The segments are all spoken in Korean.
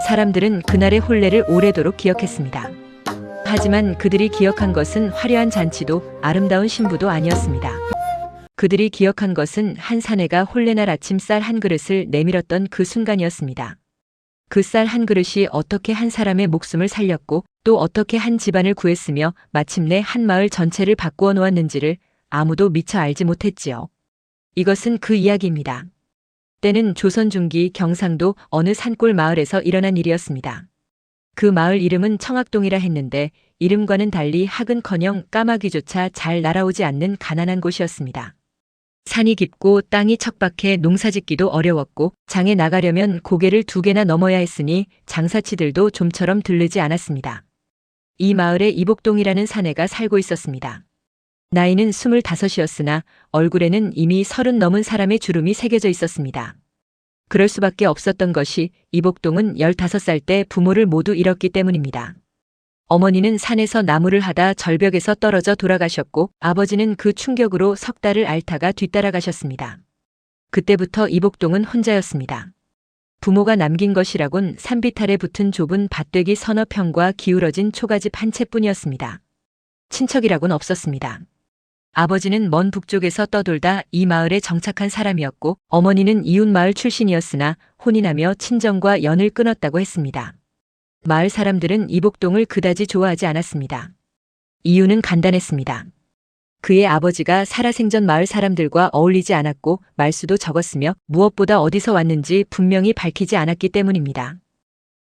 사람들은 그날의 혼례를 오래도록 기억했습니다. 하지만 그들이 기억한 것은 화려한 잔치도 아름다운 신부도 아니었습니다. 그들이 기억한 것은 한 사내가 혼례날 아침 쌀 한 그릇을 내밀었던 그 순간이었습니다. 그 쌀 한 그릇이 어떻게 한 사람의 목숨을 살렸고 또 어떻게 한 집안을 구했으며 마침내 한 마을 전체를 바꾸어 놓았는지를 아무도 미처 알지 못했지요. 이것은 그 이야기입니다. 때는 조선 중기 경상도 어느 산골 마을에서 일어난 일이었습니다. 그 마을 이름은 청학동이라 했는데 이름과는 달리 학은커녕 까마귀조차 잘 날아오지 않는 가난한 곳이었습니다. 산이 깊고 땅이 척박해 농사짓기도 어려웠고 장에 나가려면 고개를 2개나 넘어야 했으니 장사치들도 좀처럼 들르지 않았습니다. 이 마을에 이복동이라는 사내가 살고 있었습니다. 나이는 25이었으나 얼굴에는 이미 30 넘은 사람의 주름이 새겨져 있었습니다. 그럴 수밖에 없었던 것이 이복동은 15살 때 부모를 모두 잃었기 때문입니다. 어머니는 산에서 나무를 하다 절벽에서 떨어져 돌아가셨고 아버지는 그 충격으로 석 달을 앓다가 뒤따라가셨습니다. 그때부터 이복동은 혼자였습니다. 부모가 남긴 것이라곤 산비탈에 붙은 좁은 밭되기 서너 평과 기울어진 초가집 한 채뿐이었습니다. 친척이라곤 없었습니다. 아버지는 먼 북쪽에서 떠돌다 이 마을에 정착한 사람이었고 어머니는 이웃마을 출신이었으나 혼인하며 친정과 연을 끊었다고 했습니다. 마을 사람들은 이복동을 그다지 좋아하지 않았습니다. 이유는 간단했습니다. 그의 아버지가 살아생전 마을 사람들과 어울리지 않았고 말수도 적었으며 무엇보다 어디서 왔는지 분명히 밝히지 않았기 때문입니다.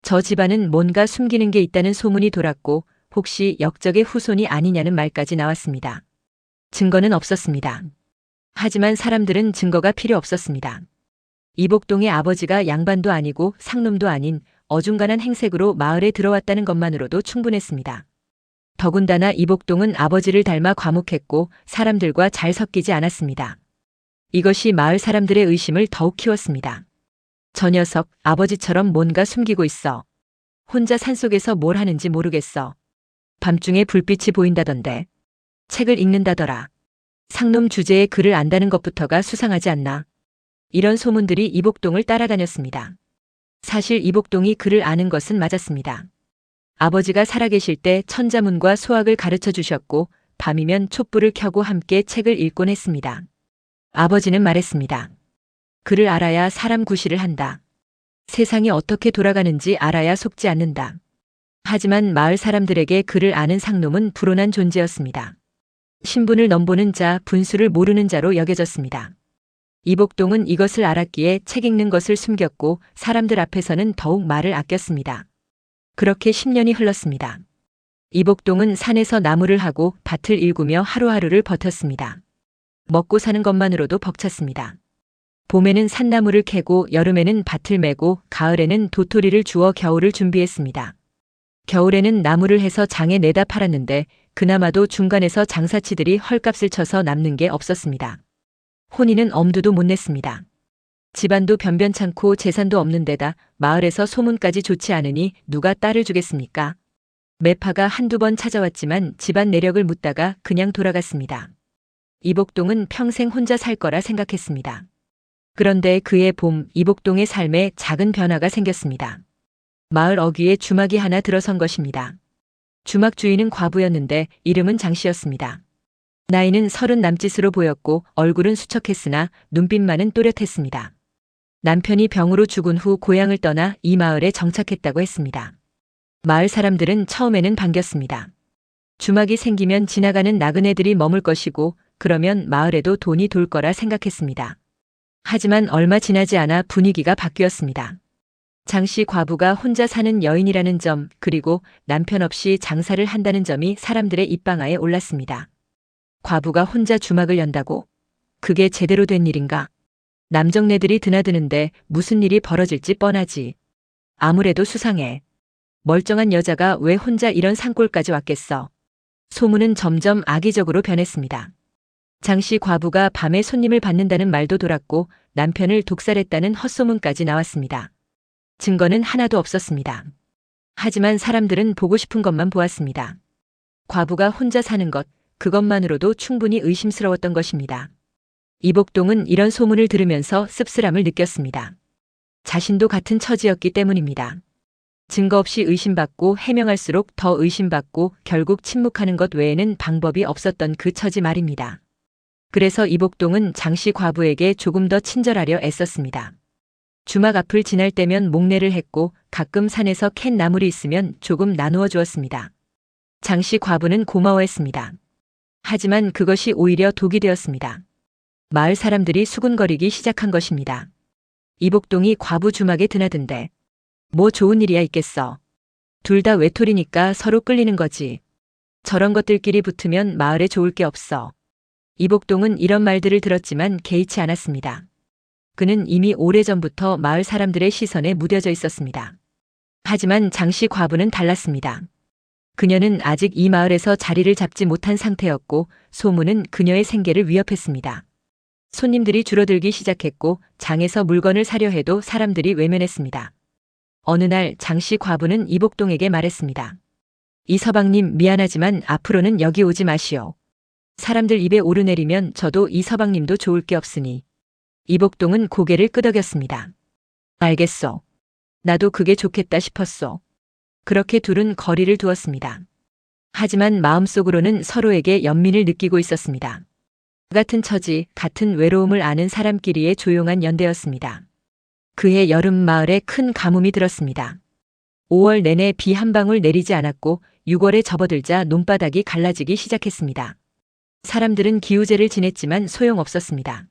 저 집안은 뭔가 숨기는 게 있다는 소문이 돌았고 혹시 역적의 후손이 아니냐는 말까지 나왔습니다. 증거는 없었습니다. 하지만 사람들은 증거가 필요 없었습니다. 이복동의 아버지가 양반도 아니고 상놈도 아닌 어중간한 행색으로 마을에 들어왔다는 것만으로도 충분했습니다. 더군다나 이복동은 아버지를 닮아 과묵했고 사람들과 잘 섞이지 않았습니다. 이것이 마을 사람들의 의심을 더욱 키웠습니다. 저 녀석 아버지처럼 뭔가 숨기고 있어. 혼자 산속에서 뭘 하는지 모르겠어. 밤중에 불빛이 보인다던데. 책을 읽는다더라. 상놈 주제에 글을 안다는 것부터가 수상하지 않나. 이런 소문들이 이복동을 따라다녔습니다. 사실 이복동이 글을 아는 것은 맞았습니다. 아버지가 살아계실 때 천자문과 소학을 가르쳐 주셨고 밤이면 촛불을 켜고 함께 책을 읽곤 했습니다. 아버지는 말했습니다. 글을 알아야 사람 구실을 한다. 세상이 어떻게 돌아가는지 알아야 속지 않는다. 하지만 마을 사람들에게 글을 아는 상놈은 불온한 존재였습니다. 신분을 넘보는 자, 분수를 모르는 자로 여겨졌습니다. 이복동은 이것을 알았기에 책 읽는 것을 숨겼고 사람들 앞에서는 더욱 말을 아꼈습니다. 그렇게 10년이 흘렀습니다. 이복동은 산에서 나무를 하고 밭을 일구며 하루하루를 버텼습니다. 먹고 사는 것만으로도 벅찼습니다. 봄에는 산나무를 캐고 여름에는 밭을 메고 가을에는 도토리를 주워 겨울을 준비했습니다. 겨울에는 나무를 해서 장에 내다 팔았는데 그나마도 중간에서 장사치들이 헐값을 쳐서 남는 게 없었습니다. 혼인은 엄두도 못 냈습니다. 집안도 변변찮고 재산도 없는 데다 마을에서 소문까지 좋지 않으니 누가 딸을 주겠습니까? 매파가 한두 번 찾아왔지만 집안 내력을 묻다가 그냥 돌아갔습니다. 이복동은 평생 혼자 살 거라 생각했습니다. 그런데 그해 봄 이복동의 삶에 작은 변화가 생겼습니다. 마을 어귀에 주막이 하나 들어선 것입니다. 주막 주인은 과부였는데 이름은 장씨였습니다. 나이는 30 남짓으로 보였고 얼굴은 수척했으나 눈빛만은 또렷했습니다. 남편이 병으로 죽은 후 고향을 떠나 이 마을에 정착했다고 했습니다. 마을 사람들은 처음에는 반겼습니다. 주막이 생기면 지나가는 나그네들이 머물 것이고 그러면 마을에도 돈이 돌 거라 생각했습니다. 하지만 얼마 지나지 않아 분위기가 바뀌었습니다. 장씨 과부가 혼자 사는 여인이라는 점 그리고 남편 없이 장사를 한다는 점이 사람들의 입방아에 올랐습니다. 과부가 혼자 주막을 연다고? 그게 제대로 된 일인가? 남정네들이 드나드는데 무슨 일이 벌어질지 뻔하지. 아무래도 수상해. 멀쩡한 여자가 왜 혼자 이런 산골까지 왔겠어? 소문은 점점 악의적으로 변했습니다. 장씨 과부가 밤에 손님을 받는다는 말도 돌았고 남편을 독살했다는 헛소문까지 나왔습니다. 증거는 하나도 없었습니다. 하지만 사람들은 보고 싶은 것만 보았습니다. 과부가 혼자 사는 것, 그것만으로도 충분히 의심스러웠던 것입니다. 이복동은 이런 소문을 들으면서 씁쓸함을 느꼈습니다. 자신도 같은 처지였기 때문입니다. 증거 없이 의심받고 해명할수록 더 의심받고 결국 침묵하는 것 외에는 방법이 없었던 그 처지 말입니다. 그래서 이복동은 장씨 과부에게 조금 더 친절하려 애썼습니다. 주막 앞을 지날 때면 목례를 했고 가끔 산에서 캔 나물이 있으면 조금 나누어 주었습니다. 장씨 과부는 고마워했습니다. 하지만 그것이 오히려 독이 되었습니다. 마을 사람들이 수군거리기 시작한 것입니다. 이복동이 과부 주막에 드나든데 뭐 좋은 일이야 있겠어. 둘 다 외톨이니까 서로 끌리는 거지. 저런 것들끼리 붙으면 마을에 좋을 게 없어. 이복동은 이런 말들을 들었지만 개의치 않았습니다. 그는 이미 오래전부터 마을 사람들의 시선에 무뎌져 있었습니다. 하지만 장씨 과부는 달랐습니다. 그녀는 아직 이 마을에서 자리를 잡지 못한 상태였고 소문은 그녀의 생계를 위협했습니다. 손님들이 줄어들기 시작했고 장에서 물건을 사려 해도 사람들이 외면했습니다. 어느 날 장씨 과부는 이복동에게 말했습니다. 이서방님 미안하지만 앞으로는 여기 오지 마시오. 사람들 입에 오르내리면 저도 이서방님도 좋을 게 없으니. 이복동은 고개를 끄덕였습니다. 알겠소. 나도 그게 좋겠다 싶었소. 그렇게 둘은 거리를 두었습니다. 하지만 마음속으로는 서로에게 연민을 느끼고 있었습니다. 같은 처지, 같은 외로움을 아는 사람끼리의 조용한 연대였습니다. 그해 여름 마을에 큰 가뭄이 들었습니다. 5월 내내 비 한 방울 내리지 않았고 6월에 접어들자 논바닥이 갈라지기 시작했습니다. 사람들은 기우제를 지냈지만 소용없었습니다.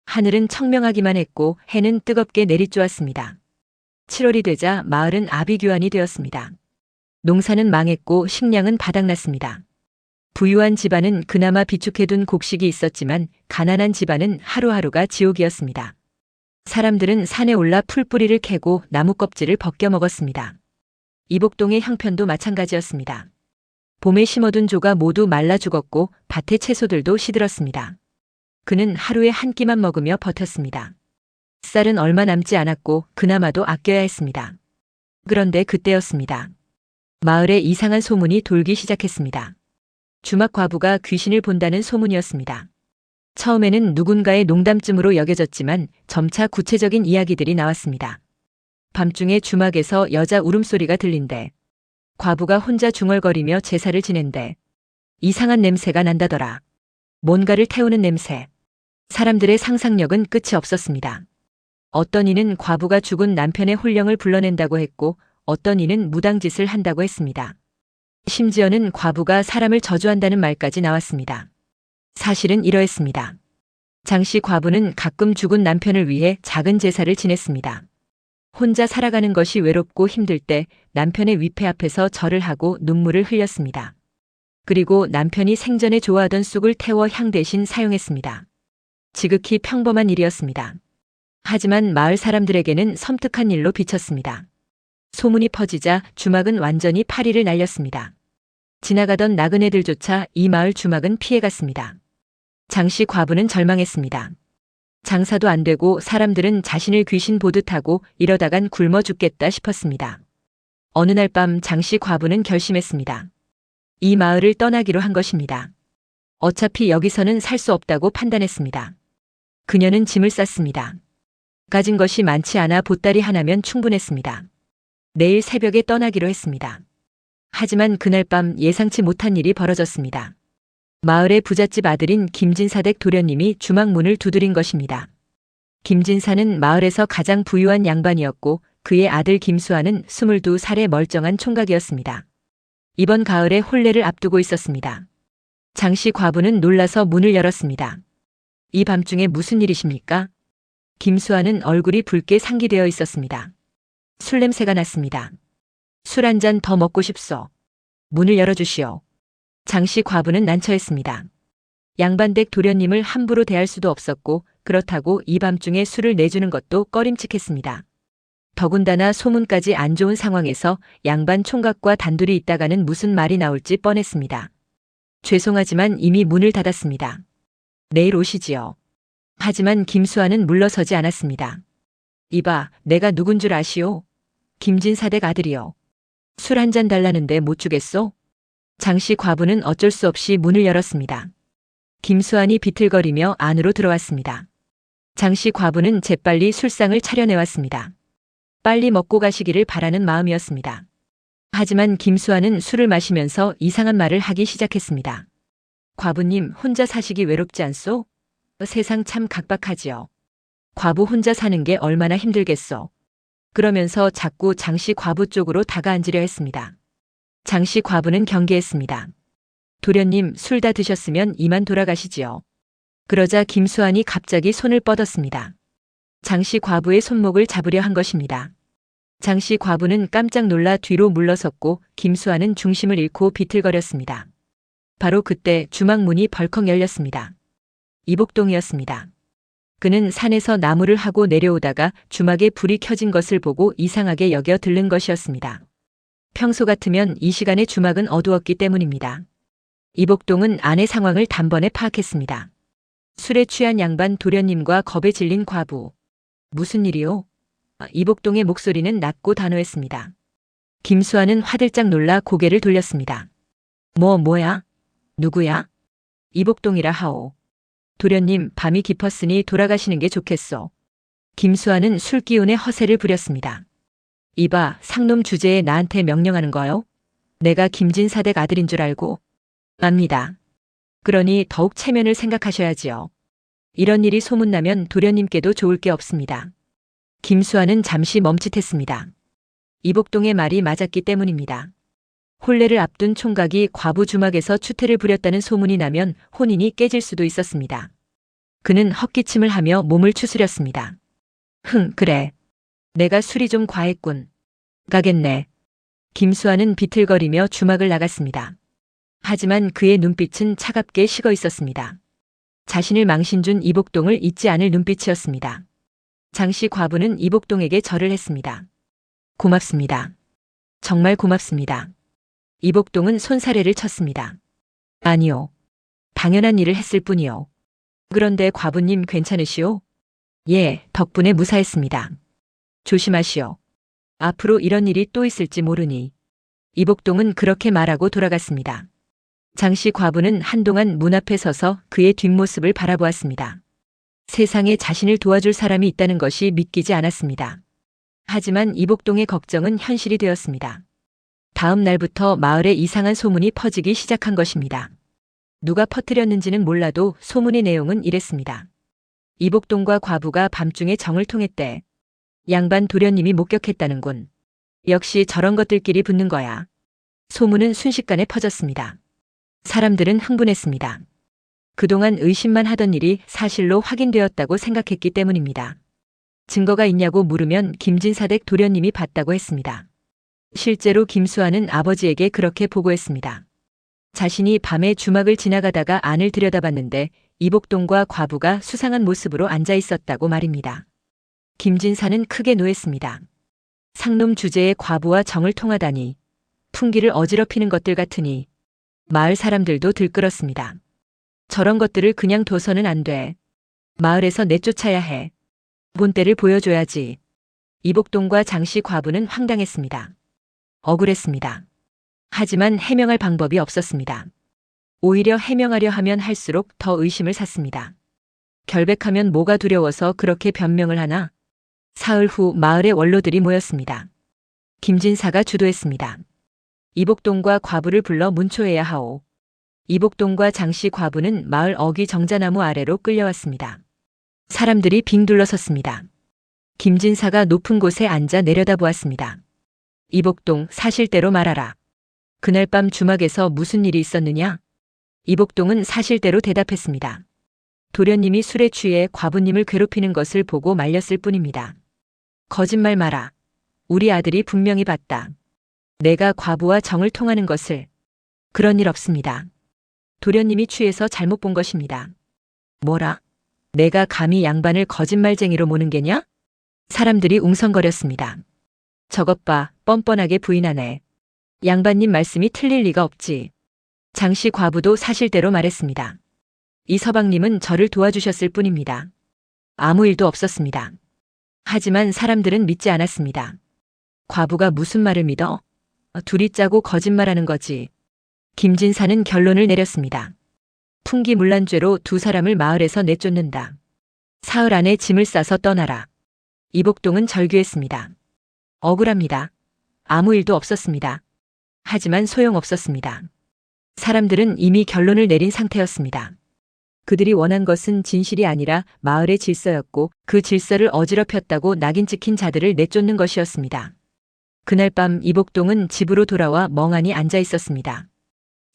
하늘은 청명하기만 했고 해는 뜨겁게 내리쪼았습니다. 7월이 되자 마을은 아비규환이 되었습니다. 농사는 망했고 식량은 바닥났습니다. 부유한 집안은 그나마 비축해둔 곡식이 있었지만 가난한 집안은 하루하루가 지옥이었습니다. 사람들은 산에 올라 풀뿌리를 캐고 나무 껍질을 벗겨 먹었습니다. 이복동의 형편도 마찬가지였습니다. 봄에 심어둔 조가 모두 말라 죽었고 밭의 채소들도 시들었습니다. 그는 하루에 한 끼만 먹으며 버텼습니다. 쌀은 얼마 남지 않았고 그나마도 아껴야 했습니다. 그런데 그때였습니다. 마을에 이상한 소문이 돌기 시작했습니다. 주막 과부가 귀신을 본다는 소문이었습니다. 처음에는 누군가의 농담쯤으로 여겨졌지만 점차 구체적인 이야기들이 나왔습니다. 밤중에 주막에서 여자 울음소리가 들린대. 과부가 혼자 중얼거리며 제사를 지낸대. 이상한 냄새가 난다더라. 뭔가를 태우는 냄새. 사람들의 상상력은 끝이 없었습니다. 어떤 이는 과부가 죽은 남편의 혼령을 불러낸다고 했고 어떤 이는 무당짓을 한다고 했습니다. 심지어는 과부가 사람을 저주한다는 말까지 나왔습니다. 사실은 이러했습니다. 장씨 과부는 가끔 죽은 남편을 위해 작은 제사를 지냈습니다. 혼자 살아가는 것이 외롭고 힘들 때 남편의 위패 앞에서 절을 하고 눈물을 흘렸습니다. 그리고 남편이 생전에 좋아하던 쑥을 태워 향 대신 사용했습니다. 지극히 평범한 일이었습니다. 하지만 마을 사람들에게는 섬뜩한 일로 비쳤습니다. 소문이 퍼지자 주막은 완전히 파리를 날렸습니다. 지나가던 나그네들조차 이 마을 주막은 피해갔습니다. 장씨 과부는 절망했습니다. 장사도 안 되고 사람들은 자신을 귀신 보듯 하고 이러다간 굶어 죽겠다 싶었습니다. 어느 날 밤 장씨 과부는 결심했습니다. 이 마을을 떠나기로 한 것입니다. 어차피 여기서는 살 수 없다고 판단했습니다. 그녀는 짐을 쌌습니다. 가진 것이 많지 않아 보따리 하나면 충분했습니다. 내일 새벽에 떠나기로 했습니다. 하지만 그날 밤 예상치 못한 일이 벌어졌습니다. 마을의 부잣집 아들인 김진사댁 도련님이 주막 문을 두드린 것입니다. 김진사는 마을에서 가장 부유한 양반이었고 그의 아들 김수아는 22살의 멀쩡한 총각이었습니다. 이번 가을에 혼례를 앞두고 있었습니다. 장씨 과부는 놀라서 문을 열었습니다. 이 밤중에 무슨 일이십니까? 김수아는 얼굴이 붉게 상기되어 있었습니다. 술 냄새가 났습니다. 술 한 잔 더 먹고 싶소. 문을 열어주시오. 장씨 과부는 난처했습니다. 양반댁 도련님을 함부로 대할 수도 없었고 그렇다고 이 밤중에 술을 내주는 것도 꺼림칙했습니다. 더군다나 소문까지 안 좋은 상황에서 양반 총각과 단둘이 있다가는 무슨 말이 나올지 뻔했습니다. 죄송하지만 이미 문을 닫았습니다. 내일 오시지요. 하지만 김수아는 물러서지 않았습니다. 이봐, 내가 누군 줄 아시오? 김진사댁 아들이요. 술 한 잔 달라는데 못 주겠소? 장씨 과부는 어쩔 수 없이 문을 열었습니다. 김수환이 비틀거리며 안으로 들어왔습니다. 장씨 과부는 재빨리 술상을 차려내왔습니다. 빨리 먹고 가시기를 바라는 마음이었습니다. 하지만 김수아는 술을 마시면서 이상한 말을 하기 시작했습니다. 과부님 혼자 사시기 외롭지 않소? 세상 참 각박하지요. 과부 혼자 사는 게 얼마나 힘들겠소. 그러면서 자꾸 장씨 과부 쪽으로 다가앉으려 했습니다. 장씨 과부는 경계했습니다. 도련님 술 다 드셨으면 이만 돌아가시지요. 그러자 김수환이 갑자기 손을 뻗었습니다. 장씨 과부의 손목을 잡으려 한 것입니다. 장씨 과부는 깜짝 놀라 뒤로 물러섰고 김수환은 중심을 잃고 비틀거렸습니다. 바로 그때 주막 문이 벌컥 열렸습니다. 이복동이었습니다. 그는 산에서 나무를 하고 내려오다가 주막에 불이 켜진 것을 보고 이상하게 여겨 들른 것이었습니다. 평소 같으면 이 시간에 주막은 어두웠기 때문입니다. 이복동은 아내 상황을 단번에 파악했습니다. 술에 취한 양반 도련님과 겁에 질린 과부. 무슨 일이요? 이복동의 목소리는 낮고 단호했습니다. 김수아는 화들짝 놀라 고개를 돌렸습니다. 뭐야? 누구야? 이복동이라 하오. 도련님 밤이 깊었으니 돌아가시는 게 좋겠소. 김수아는 술기운에 허세를 부렸습니다. 이봐 상놈 주제에 나한테 명령하는 거요? 내가 김진사댁 아들인 줄 알고. 압니다. 그러니 더욱 체면을 생각하셔야지요. 이런 일이 소문나면 도련님께도 좋을 게 없습니다. 김수아는 잠시 멈칫했습니다. 이복동의 말이 맞았기 때문입니다. 혼례를 앞둔 총각이 과부 주막에서 추태를 부렸다는 소문이 나면 혼인이 깨질 수도 있었습니다. 그는 헛기침을 하며 몸을 추스렸습니다. 그래. 내가 술이 좀 과했군. 가겠네. 김수아는 비틀거리며 주막을 나갔습니다. 하지만 그의 눈빛은 차갑게 식어 있었습니다. 자신을 망신 준 이복동을 잊지 않을 눈빛이었습니다. 장씨 과부는 이복동에게 절을 했습니다. 고맙습니다. 정말 고맙습니다. 이복동은 손사래를 쳤습니다. 아니요. 당연한 일을 했을 뿐이요. 그런데 과부님 괜찮으시오? 예, 덕분에 무사했습니다. 조심하시오. 앞으로 이런 일이 또 있을지 모르니. 이복동은 그렇게 말하고 돌아갔습니다. 장씨 과부는 한동안 문 앞에 서서 그의 뒷모습을 바라보았습니다. 세상에 자신을 도와줄 사람이 있다는 것이 믿기지 않았습니다. 하지만 이복동의 걱정은 현실이 되었습니다. 다음 날부터 마을에 이상한 소문이 퍼지기 시작한 것입니다. 누가 퍼뜨렸는지는 몰라도 소문의 내용은 이랬습니다. 이복동과 과부가 밤중에 정을 통했대. 양반 도련님이 목격했다는군. 역시 저런 것들끼리 붙는 거야. 소문은 순식간에 퍼졌습니다. 사람들은 흥분했습니다. 그동안 의심만 하던 일이 사실로 확인되었다고 생각했기 때문입니다. 증거가 있냐고 물으면 김진사댁 도련님이 봤다고 했습니다. 실제로 김수아는 아버지에게 그렇게 보고했습니다. 자신이 밤에 주막을 지나가다가 안을 들여다봤는데 이복동과 과부가 수상한 모습으로 앉아 있었다고 말입니다. 김진사는 크게 노했습니다. 상놈 주제에 과부와 정을 통하다니. 풍기를 어지럽히는 것들 같으니. 마을 사람들도 들끓었습니다. 저런 것들을 그냥 둬서는 안 돼. 마을에서 내쫓아야 해. 본때를 보여줘야지. 이복동과 장씨 과부는 황당했습니다. 억울했습니다. 하지만 해명할 방법이 없었습니다. 오히려 해명하려 하면 할수록 더 의심을 샀습니다. 결백하면 뭐가 두려워서 그렇게 변명을 하나? 사흘 후 마을의 원로들이 모였습니다. 김진사가 주도했습니다. 이복동과 과부를 불러 문초해야 하오. 이복동과 장씨 과부는 마을 어귀 정자나무 아래로 끌려왔습니다. 사람들이 빙 둘러섰습니다. 김진사가 높은 곳에 앉아 내려다보았습니다. 이복동 사실대로 말하라. 그날 밤 주막에서 무슨 일이 있었느냐? 이복동은 사실대로 대답했습니다. 도련님이 술에 취해 과부님을 괴롭히는 것을 보고 말렸을 뿐입니다. 거짓말 마라. 우리 아들이 분명히 봤다. 내가 과부와 정을 통하는 것을. 그런 일 없습니다. 도련님이 취해서 잘못 본 것입니다. 뭐라? 내가 감히 양반을 거짓말쟁이로 모는 게냐? 사람들이 웅성거렸습니다. 저것 봐, 뻔뻔하게 부인하네. 양반님 말씀이 틀릴 리가 없지. 장씨 과부도 사실대로 말했습니다. 이 서방님은 저를 도와주셨을 뿐입니다. 아무 일도 없었습니다. 하지만 사람들은 믿지 않았습니다. 과부가 무슨 말을 믿어? 둘이 짜고 거짓말하는 거지. 김진사는 결론을 내렸습니다. 풍기문란죄로 두 사람을 마을에서 내쫓는다. 사흘 안에 짐을 싸서 떠나라. 이복동은 절규했습니다. 억울합니다. 아무 일도 없었습니다. 하지만 소용없었습니다. 사람들은 이미 결론을 내린 상태였습니다. 그들이 원한 것은 진실이 아니라 마을의 질서였고 그 질서를 어지럽혔다고 낙인 찍힌 자들을 내쫓는 것이었습니다. 그날 밤 이복동은 집으로 돌아와 멍하니 앉아 있었습니다.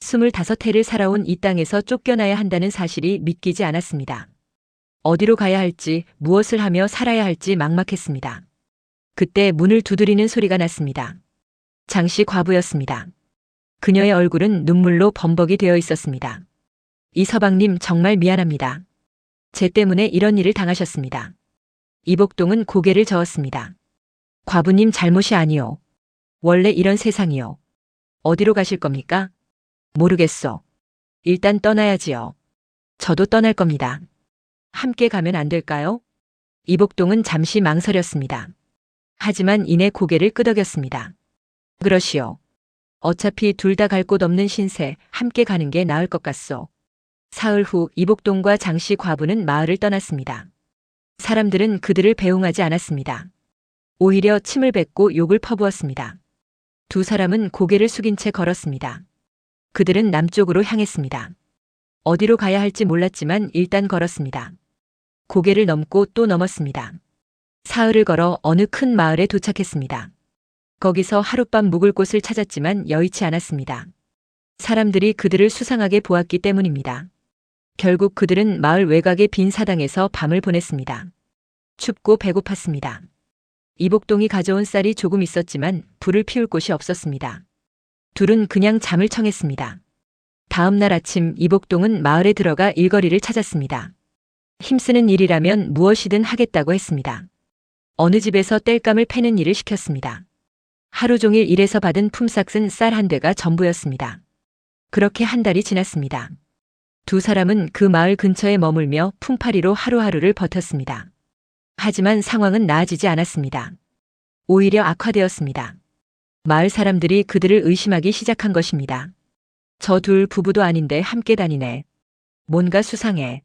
25해를 살아온 이 땅에서 쫓겨나야 한다는 사실이 믿기지 않았습니다. 어디로 가야 할지, 무엇을 하며 살아야 할지 막막했습니다. 그때 문을 두드리는 소리가 났습니다. 장씨 과부였습니다. 그녀의 얼굴은 눈물로 범벅이 되어 있었습니다. 이서방님 정말 미안합니다. 제 때문에 이런 일을 당하셨습니다. 이복동은 고개를 저었습니다. 과부님 잘못이 아니오. 원래 이런 세상이요. 어디로 가실 겁니까? 모르겠소. 일단 떠나야지요. 저도 떠날 겁니다. 함께 가면 안 될까요? 이복동은 잠시 망설였습니다. 하지만 이내 고개를 끄덕였습니다. 그러시오. 어차피 둘 다 갈 곳 없는 신세, 함께 가는 게 나을 것 같소. 사흘 후 이복동과 장씨 과부는 마을을 떠났습니다. 사람들은 그들을 배웅하지 않았습니다. 오히려 침을 뱉고 욕을 퍼부었습니다. 두 사람은 고개를 숙인 채 걸었습니다. 그들은 남쪽으로 향했습니다. 어디로 가야 할지 몰랐지만 일단 걸었습니다. 고개를 넘고 또 넘었습니다. 사흘을 걸어 어느 큰 마을에 도착했습니다. 거기서 하룻밤 묵을 곳을 찾았지만 여의치 않았습니다. 사람들이 그들을 수상하게 보았기 때문입니다. 결국 그들은 마을 외곽의 빈 사당에서 밤을 보냈습니다. 춥고 배고팠습니다. 이복동이 가져온 쌀이 조금 있었지만 불을 피울 곳이 없었습니다. 둘은 그냥 잠을 청했습니다. 다음 날 아침 이복동은 마을에 들어가 일거리를 찾았습니다. 힘쓰는 일이라면 무엇이든 하겠다고 했습니다. 어느 집에서 땔감을 패는 일을 시켰습니다. 하루 종일 일해서 받은 품삯은 쌀 한 대가 전부였습니다. 그렇게 한 달이 지났습니다. 두 사람은 그 마을 근처에 머물며 품팔이로 하루하루를 버텼습니다. 하지만 상황은 나아지지 않았습니다. 오히려 악화되었습니다. 마을 사람들이 그들을 의심하기 시작한 것입니다. 저 둘 부부도 아닌데 함께 다니네. 뭔가 수상해.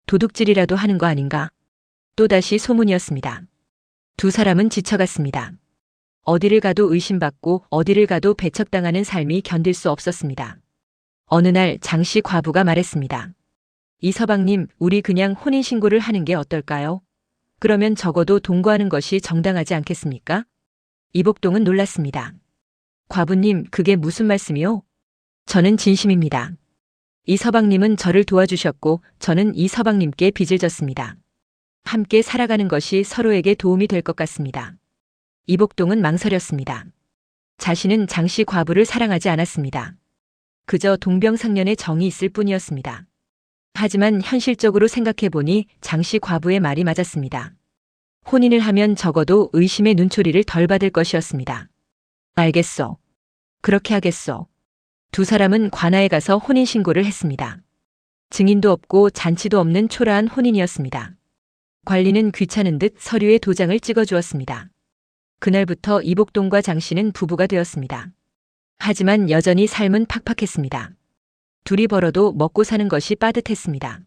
도둑질이라도 하는 거 아닌가? 또다시 소문이었습니다. 두 사람은 지쳐갔습니다. 어디를 가도 의심받고 어디를 가도 배척당하는 삶이 견딜 수 없었습니다. 어느 날 장씨 과부가 말했습니다. 이서방님, 우리 그냥 혼인신고를 하는 게 어떨까요? 그러면 적어도 동거하는 것이 정당하지 않겠습니까? 이복동은 놀랐습니다. 과부님, 그게 무슨 말씀이요? 저는 진심입니다. 이서방님은 저를 도와주셨고 저는 이서방님께 빚을 졌습니다. 함께 살아가는 것이 서로에게 도움이 될 것 같습니다. 이복동은 망설였습니다. 자신은 장씨 과부를 사랑하지 않았습니다. 그저 동병상련의 정이 있을 뿐이었습니다. 하지만 현실적으로 생각해보니 장씨 과부의 말이 맞았습니다. 혼인을 하면 적어도 의심의 눈초리를 덜 받을 것이었습니다. 알겠소. 그렇게 하겠소. 두 사람은 관아에 가서 혼인신고를 했습니다. 증인도 없고 잔치도 없는 초라한 혼인이었습니다. 관리는 귀찮은 듯 서류에 도장을 찍어주었습니다. 그날부터 이복동과 장씨는 부부가 되었습니다. 하지만 여전히 삶은 팍팍했습니다. 둘이 벌어도 먹고 사는 것이 빠듯했습니다.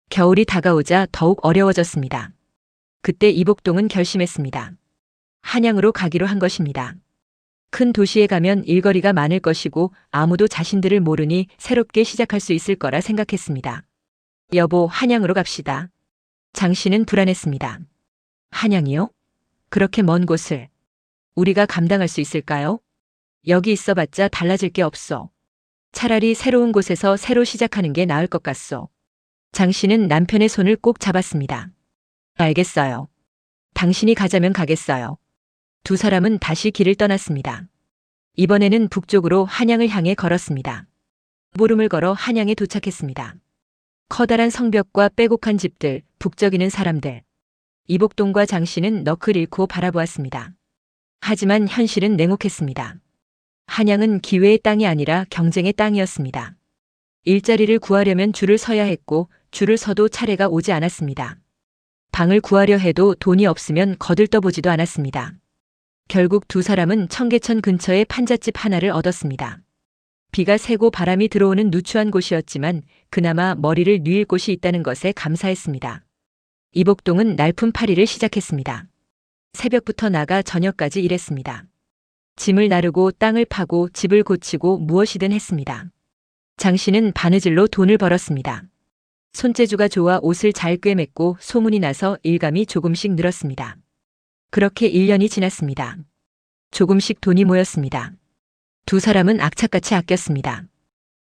겨울이 다가오자 더욱 어려워졌습니다. 그때 이복동은 결심했습니다. 한양으로 가기로 한 것입니다. 큰 도시에 가면 일거리가 많을 것이고 아무도 자신들을 모르니 새롭게 시작할 수 있을 거라 생각했습니다. 여보, 한양으로 갑시다. 장씨는 불안했습니다. 한양이요? 그렇게 먼 곳을 우리가 감당할 수 있을까요? 여기 있어봤자 달라질 게 없어. 차라리 새로운 곳에서 새로 시작하는 게 나을 것 같소. 장씨는 남편의 손을 꼭 잡았습니다. 알겠어요. 당신이 가자면 가겠어요. 두 사람은 다시 길을 떠났습니다. 이번에는 북쪽으로 한양을 향해 걸었습니다. 보름을 걸어 한양에 도착했습니다. 커다란 성벽과 빼곡한 집들, 북적이는 사람들. 이복동과 장씨는 넋을 잃고 바라보았습니다. 하지만 현실은 냉혹했습니다. 한양은 기회의 땅이 아니라 경쟁의 땅이었습니다. 일자리를 구하려면 줄을 서야 했고 줄을 서도 차례가 오지 않았습니다. 방을 구하려 해도 돈이 없으면 거들떠보지도 않았습니다. 결국 두 사람은 청계천 근처에 판잣집 하나를 얻었습니다. 비가 새고 바람이 들어오는 누추한 곳이었지만 그나마 머리를 뉘일 곳이 있다는 것에 감사했습니다. 이복동은 날품 팔이를 시작했습니다. 새벽부터 나가 저녁까지 일했습니다. 짐을 나르고 땅을 파고 집을 고치고 무엇이든 했습니다. 장 씨는 바느질로 돈을 벌었습니다. 손재주가 좋아 옷을 잘 꿰맸고 소문이 나서 일감이 조금씩 늘었습니다. 그렇게 1년이 지났습니다. 조금씩 돈이 모였습니다. 두 사람은 악착같이 아꼈습니다.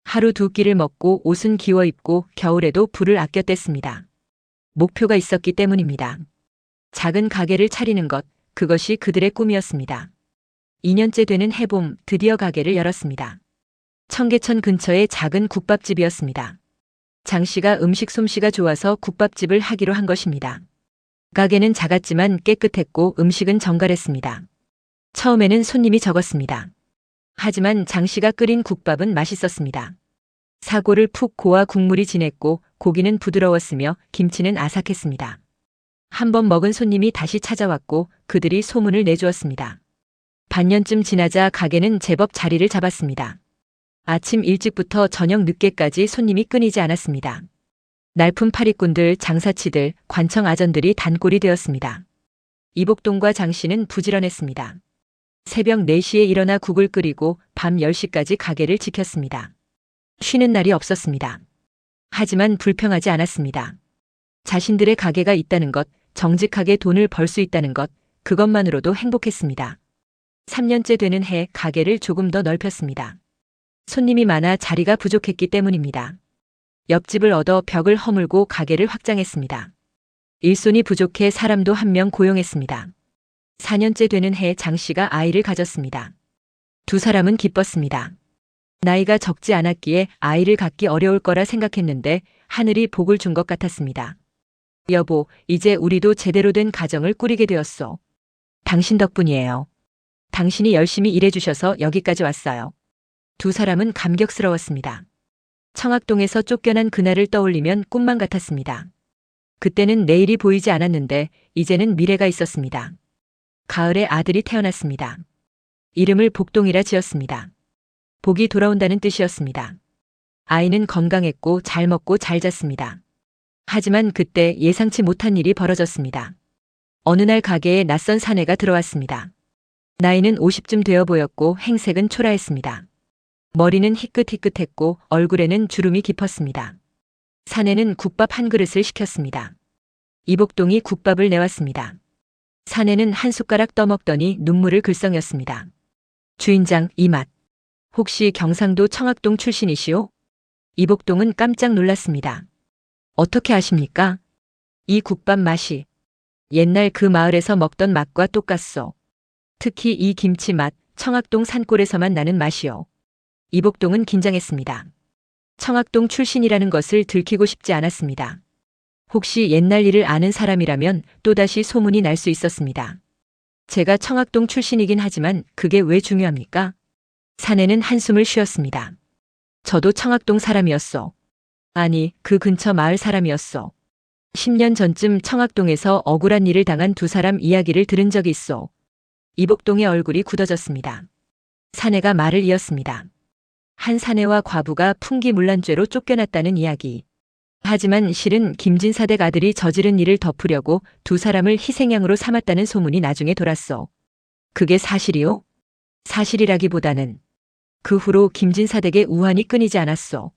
하루 두 끼를 먹고 옷은 기워 입고 겨울에도 불을 아껴 뗐습니다. 목표가 있었기 때문입니다. 작은 가게를 차리는 것, 그것이 그들의 꿈이었습니다. 2년째 되는 해봄 드디어 가게를 열었습니다. 청계천 근처의 작은 국밥집이었습니다. 장 씨가 음식 솜씨가 좋아서 국밥집을 하기로 한 것입니다. 가게는 작았지만 깨끗했고 음식은 정갈했습니다. 처음에는 손님이 적었습니다. 하지만 장 씨가 끓인 국밥은 맛있었습니다. 사골을 푹 고아 국물이 진했고 고기는 부드러웠으며 김치는 아삭했습니다. 한 번 먹은 손님이 다시 찾아왔고 그들이 소문을 내주었습니다. 반년쯤 지나자 가게는 제법 자리를 잡았습니다. 아침 일찍부터 저녁 늦게까지 손님이 끊이지 않았습니다. 날품 파리꾼들, 장사치들, 관청 아전들이 단골이 되었습니다. 이복동과 장 씨는 부지런했습니다. 새벽 4시에 일어나 국을 끓이고 밤 10시까지 가게를 지켰습니다. 쉬는 날이 없었습니다. 하지만 불평하지 않았습니다. 자신들의 가게가 있다는 것, 정직하게 돈을 벌 수 있다는 것, 그것만으로도 행복했습니다. 3년째 되는 해 가게를 조금 더 넓혔습니다. 손님이 많아 자리가 부족했기 때문입니다. 옆집을 얻어 벽을 허물고 가게를 확장했습니다. 일손이 부족해 사람도 1명 고용했습니다. 4년째 되는 해 장 씨가 아이를 가졌습니다. 두 사람은 기뻤습니다. 나이가 적지 않았기에 아이를 갖기 어려울 거라 생각했는데 하늘이 복을 준 것 같았습니다. 여보, 이제 우리도 제대로 된 가정을 꾸리게 되었소. 당신 덕분이에요. 당신이 열심히 일해주셔서 여기까지 왔어요. 두 사람은 감격스러웠습니다. 청학동에서 쫓겨난 그날을 떠올리면 꿈만 같았습니다. 그때는 내일이 보이지 않았는데 이제는 미래가 있었습니다. 가을에 아들이 태어났습니다. 이름을 복동이라 지었습니다. 복이 돌아온다는 뜻이었습니다. 아이는 건강했고 잘 먹고 잘 잤습니다. 하지만 그때 예상치 못한 일이 벌어졌습니다. 어느 날 가게에 낯선 사내가 들어왔습니다. 나이는 50쯤 되어 보였고 행색은 초라했습니다. 머리는 희끗희끗했고 얼굴에는 주름이 깊었습니다. 사내는 국밥 한 그릇을 시켰습니다. 이복동이 국밥을 내왔습니다. 사내는 한 숟가락 떠먹더니 눈물을 글썽였습니다. 주인장, 이 맛. 혹시 경상도 청학동 출신이시오? 이복동은 깜짝 놀랐습니다. 어떻게 아십니까? 이 국밥 맛이 옛날 그 마을에서 먹던 맛과 똑같소. 특히 이 김치 맛, 청학동 산골에서만 나는 맛이요. 이복동은 긴장했습니다. 청학동 출신이라는 것을 들키고 싶지 않았습니다. 혹시 옛날 일을 아는 사람이라면 또다시 소문이 날 수 있었습니다. 제가 청학동 출신이긴 하지만 그게 왜 중요합니까? 사내는 한숨을 쉬었습니다. 저도 청학동 사람이었어. 아니, 그 근처 마을 사람이었어. 10년 전쯤 청학동에서 억울한 일을 당한 두 사람 이야기를 들은 적이 있어. 이복동의 얼굴이 굳어졌습니다. 사내가 말을 이었습니다. 한 사내와 과부가 풍기문란죄로 쫓겨났다는 이야기. 하지만 실은 김진사댁 아들이 저지른 일을 덮으려고 두 사람을 희생양으로 삼았다는 소문이 나중에 돌았어. 그게 사실이요? 사실이라기보다는 그 후로 김진사댁의 우환이 끊이지 않았어.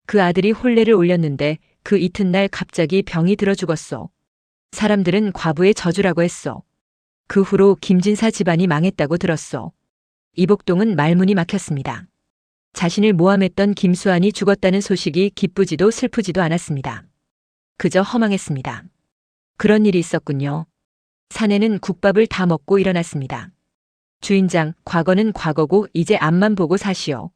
그 아들이 혼례를 올렸는데 그 이튿날 갑자기 병이 들어 죽었어. 사람들은 과부의 저주라고 했어. 그 후로 김진사 집안이 망했다고 들었어. 이복동은 말문이 막혔습니다. 자신을 모함했던 김수환이 죽었다는 소식이 기쁘지도 슬프지도 않았습니다. 그저 허망했습니다. 그런 일이 있었군요. 사내는 국밥을 다 먹고 일어났습니다. 주인장, 과거는 과거고 이제 앞만 보고 사시오.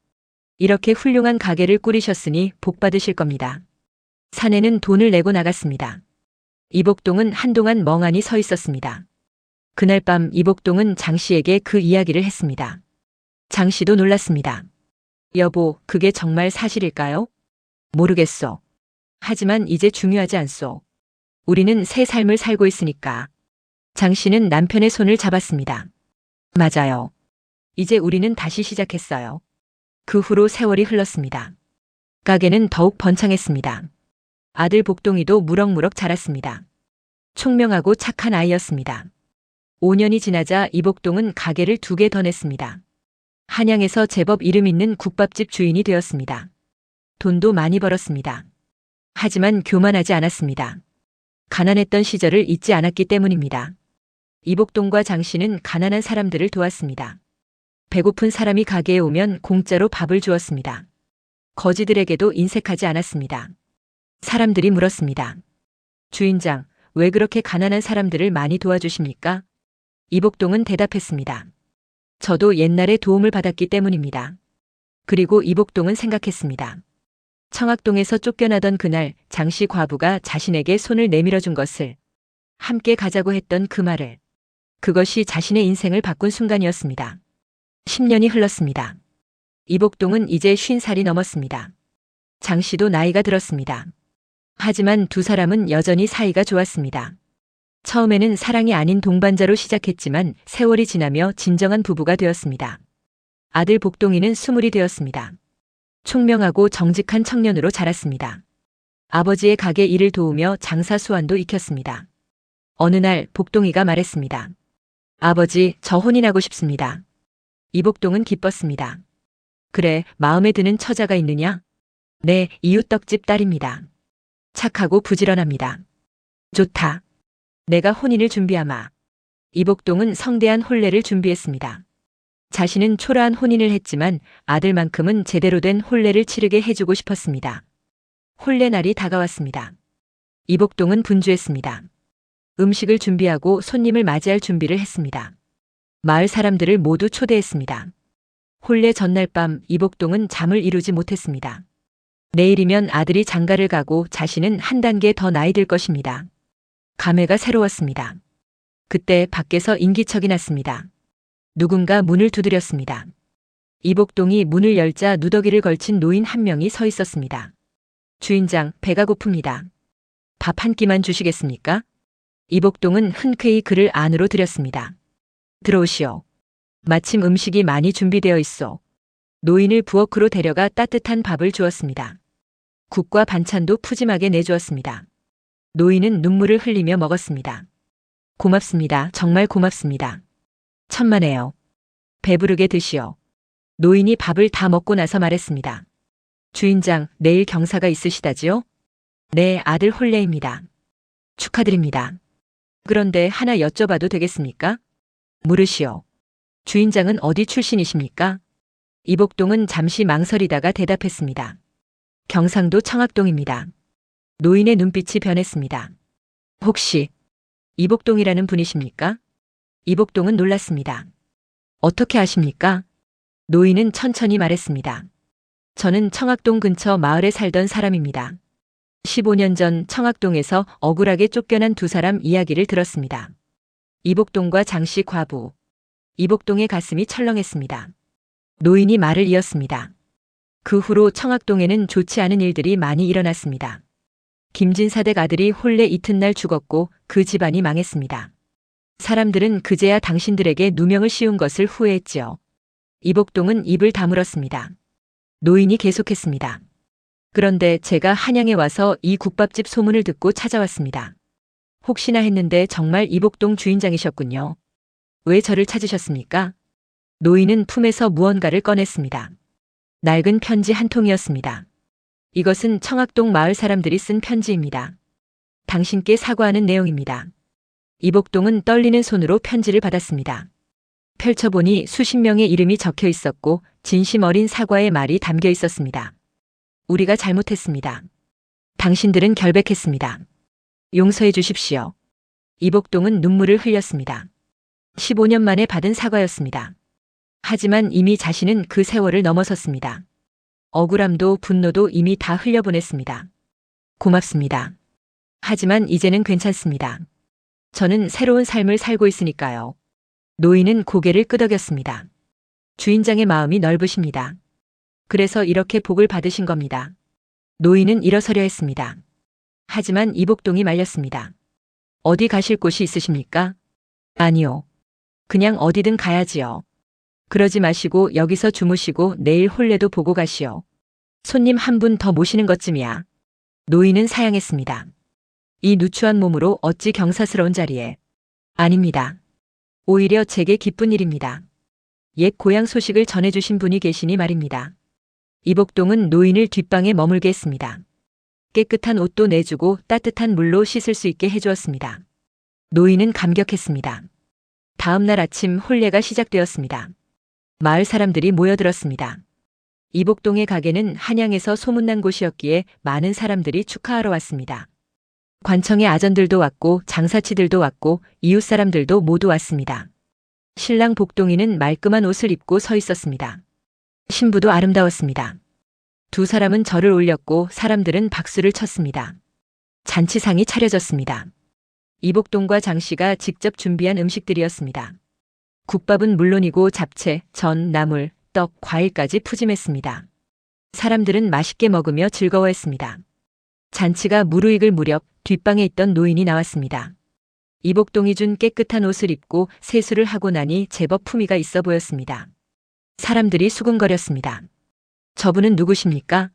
이렇게 훌륭한 가게를 꾸리셨으니 복 받으실 겁니다. 사내는 돈을 내고 나갔습니다. 이복동은 한동안 멍하니 서 있었습니다. 그날 밤 이복동은 장 씨에게 그 이야기를 했습니다. 장 씨도 놀랐습니다. 여보, 그게 정말 사실일까요? 모르겠어. 하지만 이제 중요하지 않소. 우리는 새 삶을 살고 있으니까. 장 씨는 남편의 손을 잡았습니다. 맞아요. 이제 우리는 다시 시작했어요. 그 후로 세월이 흘렀습니다. 가게는 더욱 번창했습니다. 아들 복동이도 무럭무럭 자랐습니다. 총명하고 착한 아이였습니다. 5년이 지나자 이복동은 가게를 2개 더 냈습니다. 한양에서 제법 이름 있는 국밥집 주인이 되었습니다. 돈도 많이 벌었습니다. 하지만 교만하지 않았습니다. 가난했던 시절을 잊지 않았기 때문입니다. 이복동과 장 씨는 가난한 사람들을 도왔습니다. 배고픈 사람이 가게에 오면 공짜로 밥을 주었습니다. 거지들에게도 인색하지 않았습니다. 사람들이 물었습니다. 주인장, 왜 그렇게 가난한 사람들을 많이 도와주십니까? 이복동은 대답했습니다. 저도 옛날에 도움을 받았기 때문입니다. 그리고 이복동은 생각했습니다. 청학동에서 쫓겨나던 그날 장씨 과부가 자신에게 손을 내밀어 준 것을, 함께 가자고 했던 그 말을, 그것이 자신의 인생을 바꾼 순간이었습니다. 10년이 흘렀습니다. 이복동은 이제 50살이 넘었습니다. 장씨도 나이가 들었습니다. 하지만 두 사람은 여전히 사이가 좋았습니다. 처음에는 사랑이 아닌 동반자로 시작했지만 세월이 지나며 진정한 부부가 되었습니다. 아들 복동이는 20이 되었습니다. 총명하고 정직한 청년으로 자랐습니다. 아버지의 가게 일을 도우며 장사 수완도 익혔습니다. 어느 날 복동이가 말했습니다. 아버지, 저 혼인하고 싶습니다. 이복동은 기뻤습니다. 그래, 마음에 드는 처자가 있느냐? 네, 이웃떡집 딸입니다. 착하고 부지런합니다. 좋다. 내가 혼인을 준비하마. 이복동은 성대한 혼례를 준비했습니다. 자신은 초라한 혼인을 했지만 아들만큼은 제대로 된 혼례를 치르게 해주고 싶었습니다. 혼례 날이 다가왔습니다. 이복동은 분주했습니다. 음식을 준비하고 손님을 맞이할 준비를 했습니다. 마을 사람들을 모두 초대했습니다. 혼례 전날 밤 이복동은 잠을 이루지 못했습니다. 내일이면 아들이 장가를 가고 자신은 한 단계 더 나이 들 것입니다. 감회가 새로웠습니다. 그때 밖에서 인기척이 났습니다. 누군가 문을 두드렸습니다. 이복동이 문을 열자 누더기를 걸친 노인 한 명이 서 있었습니다. 주인장, 배가 고픕니다. 밥 한 끼만 주시겠습니까? 이복동은 흔쾌히 그를 안으로 들였습니다. 들어오시오. 마침 음식이 많이 준비되어 있어. 노인을 부엌으로 데려가 따뜻한 밥을 주었습니다. 국과 반찬도 푸짐하게 내주었습니다. 노인은 눈물을 흘리며 먹었습니다. 고맙습니다. 정말 고맙습니다. 천만에요. 배부르게 드시오. 노인이 밥을 다 먹고 나서 말했습니다. 주인장, 내일 경사가 있으시다지요? 네, 아들 혼례입니다. 축하드립니다. 그런데 하나 여쭤봐도 되겠습니까? 물으시오. 주인장은 어디 출신이십니까? 이복동은 잠시 망설이다가 대답했습니다. 경상도 청학동입니다. 노인의 눈빛이 변했습니다. 혹시 이복동이라는 분이십니까? 이복동은 놀랐습니다. 어떻게 아십니까? 노인은 천천히 말했습니다. 저는 청학동 근처 마을에 살던 사람입니다. 15년 전 청학동에서 억울하게 쫓겨난 두 사람 이야기를 들었습니다. 이복동과 장씨 과부. 이복동의 가슴이 철렁했습니다. 노인이 말을 이었습니다. 그 후로 청학동에는 좋지 않은 일들이 많이 일어났습니다. 김진사댁 아들이 혼례 이튿날 죽었고 그 집안이 망했습니다. 사람들은 그제야 당신들에게 누명을 씌운 것을 후회했지요. 이복동은 입을 다물었습니다. 노인이 계속했습니다. 그런데 제가 한양에 와서 이 국밥집 소문을 듣고 찾아왔습니다. 혹시나 했는데 정말 이복동 주인장이셨군요. 왜 저를 찾으셨습니까? 노인은 품에서 무언가를 꺼냈습니다. 낡은 편지 한 통이었습니다. 이것은 청학동 마을 사람들이 쓴 편지입니다. 당신께 사과하는 내용입니다. 이복동은 떨리는 손으로 편지를 받았습니다. 펼쳐보니 수십 명의 이름이 적혀 있었고 진심 어린 사과의 말이 담겨 있었습니다. 우리가 잘못했습니다. 당신들은 결백했습니다. 용서해 주십시오. 이복동은 눈물을 흘렸습니다. 15년 만에 받은 사과였습니다. 하지만 이미 자신은 그 세월을 넘어섰습니다. 억울함도 분노도 이미 다 흘려보냈습니다. 고맙습니다. 하지만 이제는 괜찮습니다. 저는 새로운 삶을 살고 있으니까요. 노인은 고개를 끄덕였습니다. 주인장의 마음이 넓으십니다. 그래서 이렇게 복을 받으신 겁니다. 노인은 일어서려 했습니다. 하지만 이복동이 말렸습니다. 어디 가실 곳이 있으십니까? 아니요. 그냥 어디든 가야지요. 그러지 마시고 여기서 주무시고 내일 혼례도 보고 가시오. 손님 한 분 더 모시는 것쯤이야. 노인은 사양했습니다. 이 누추한 몸으로 어찌 경사스러운 자리에. 아닙니다. 오히려 제게 기쁜 일입니다. 옛 고향 소식을 전해주신 분이 계시니 말입니다. 이복동은 노인을 뒷방에 머물게 했습니다. 깨끗한 옷도 내주고 따뜻한 물로 씻을 수 있게 해주었습니다. 노인은 감격했습니다. 다음 날 아침 혼례가 시작되었습니다. 마을 사람들이 모여들었습니다. 이복동의 가게는 한양에서 소문난 곳이었기에 많은 사람들이 축하하러 왔습니다. 관청의 아전들도 왔고 장사치들도 왔고 이웃 사람들도 모두 왔습니다. 신랑 복동이는 말끔한 옷을 입고 서 있었습니다. 신부도 아름다웠습니다. 두 사람은 절을 올렸고 사람들은 박수를 쳤습니다. 잔치상이 차려졌습니다. 이복동과 장씨가 직접 준비한 음식들이었습니다. 국밥은 물론이고 잡채, 전, 나물, 떡, 과일까지 푸짐했습니다. 사람들은 맛있게 먹으며 즐거워했습니다. 잔치가 무르익을 무렵 뒷방에 있던 노인이 나왔습니다. 이복동이 준 깨끗한 옷을 입고 세수를 하고 나니 제법 품위가 있어 보였습니다. 사람들이 수군거렸습니다. 저분은 누구십니까?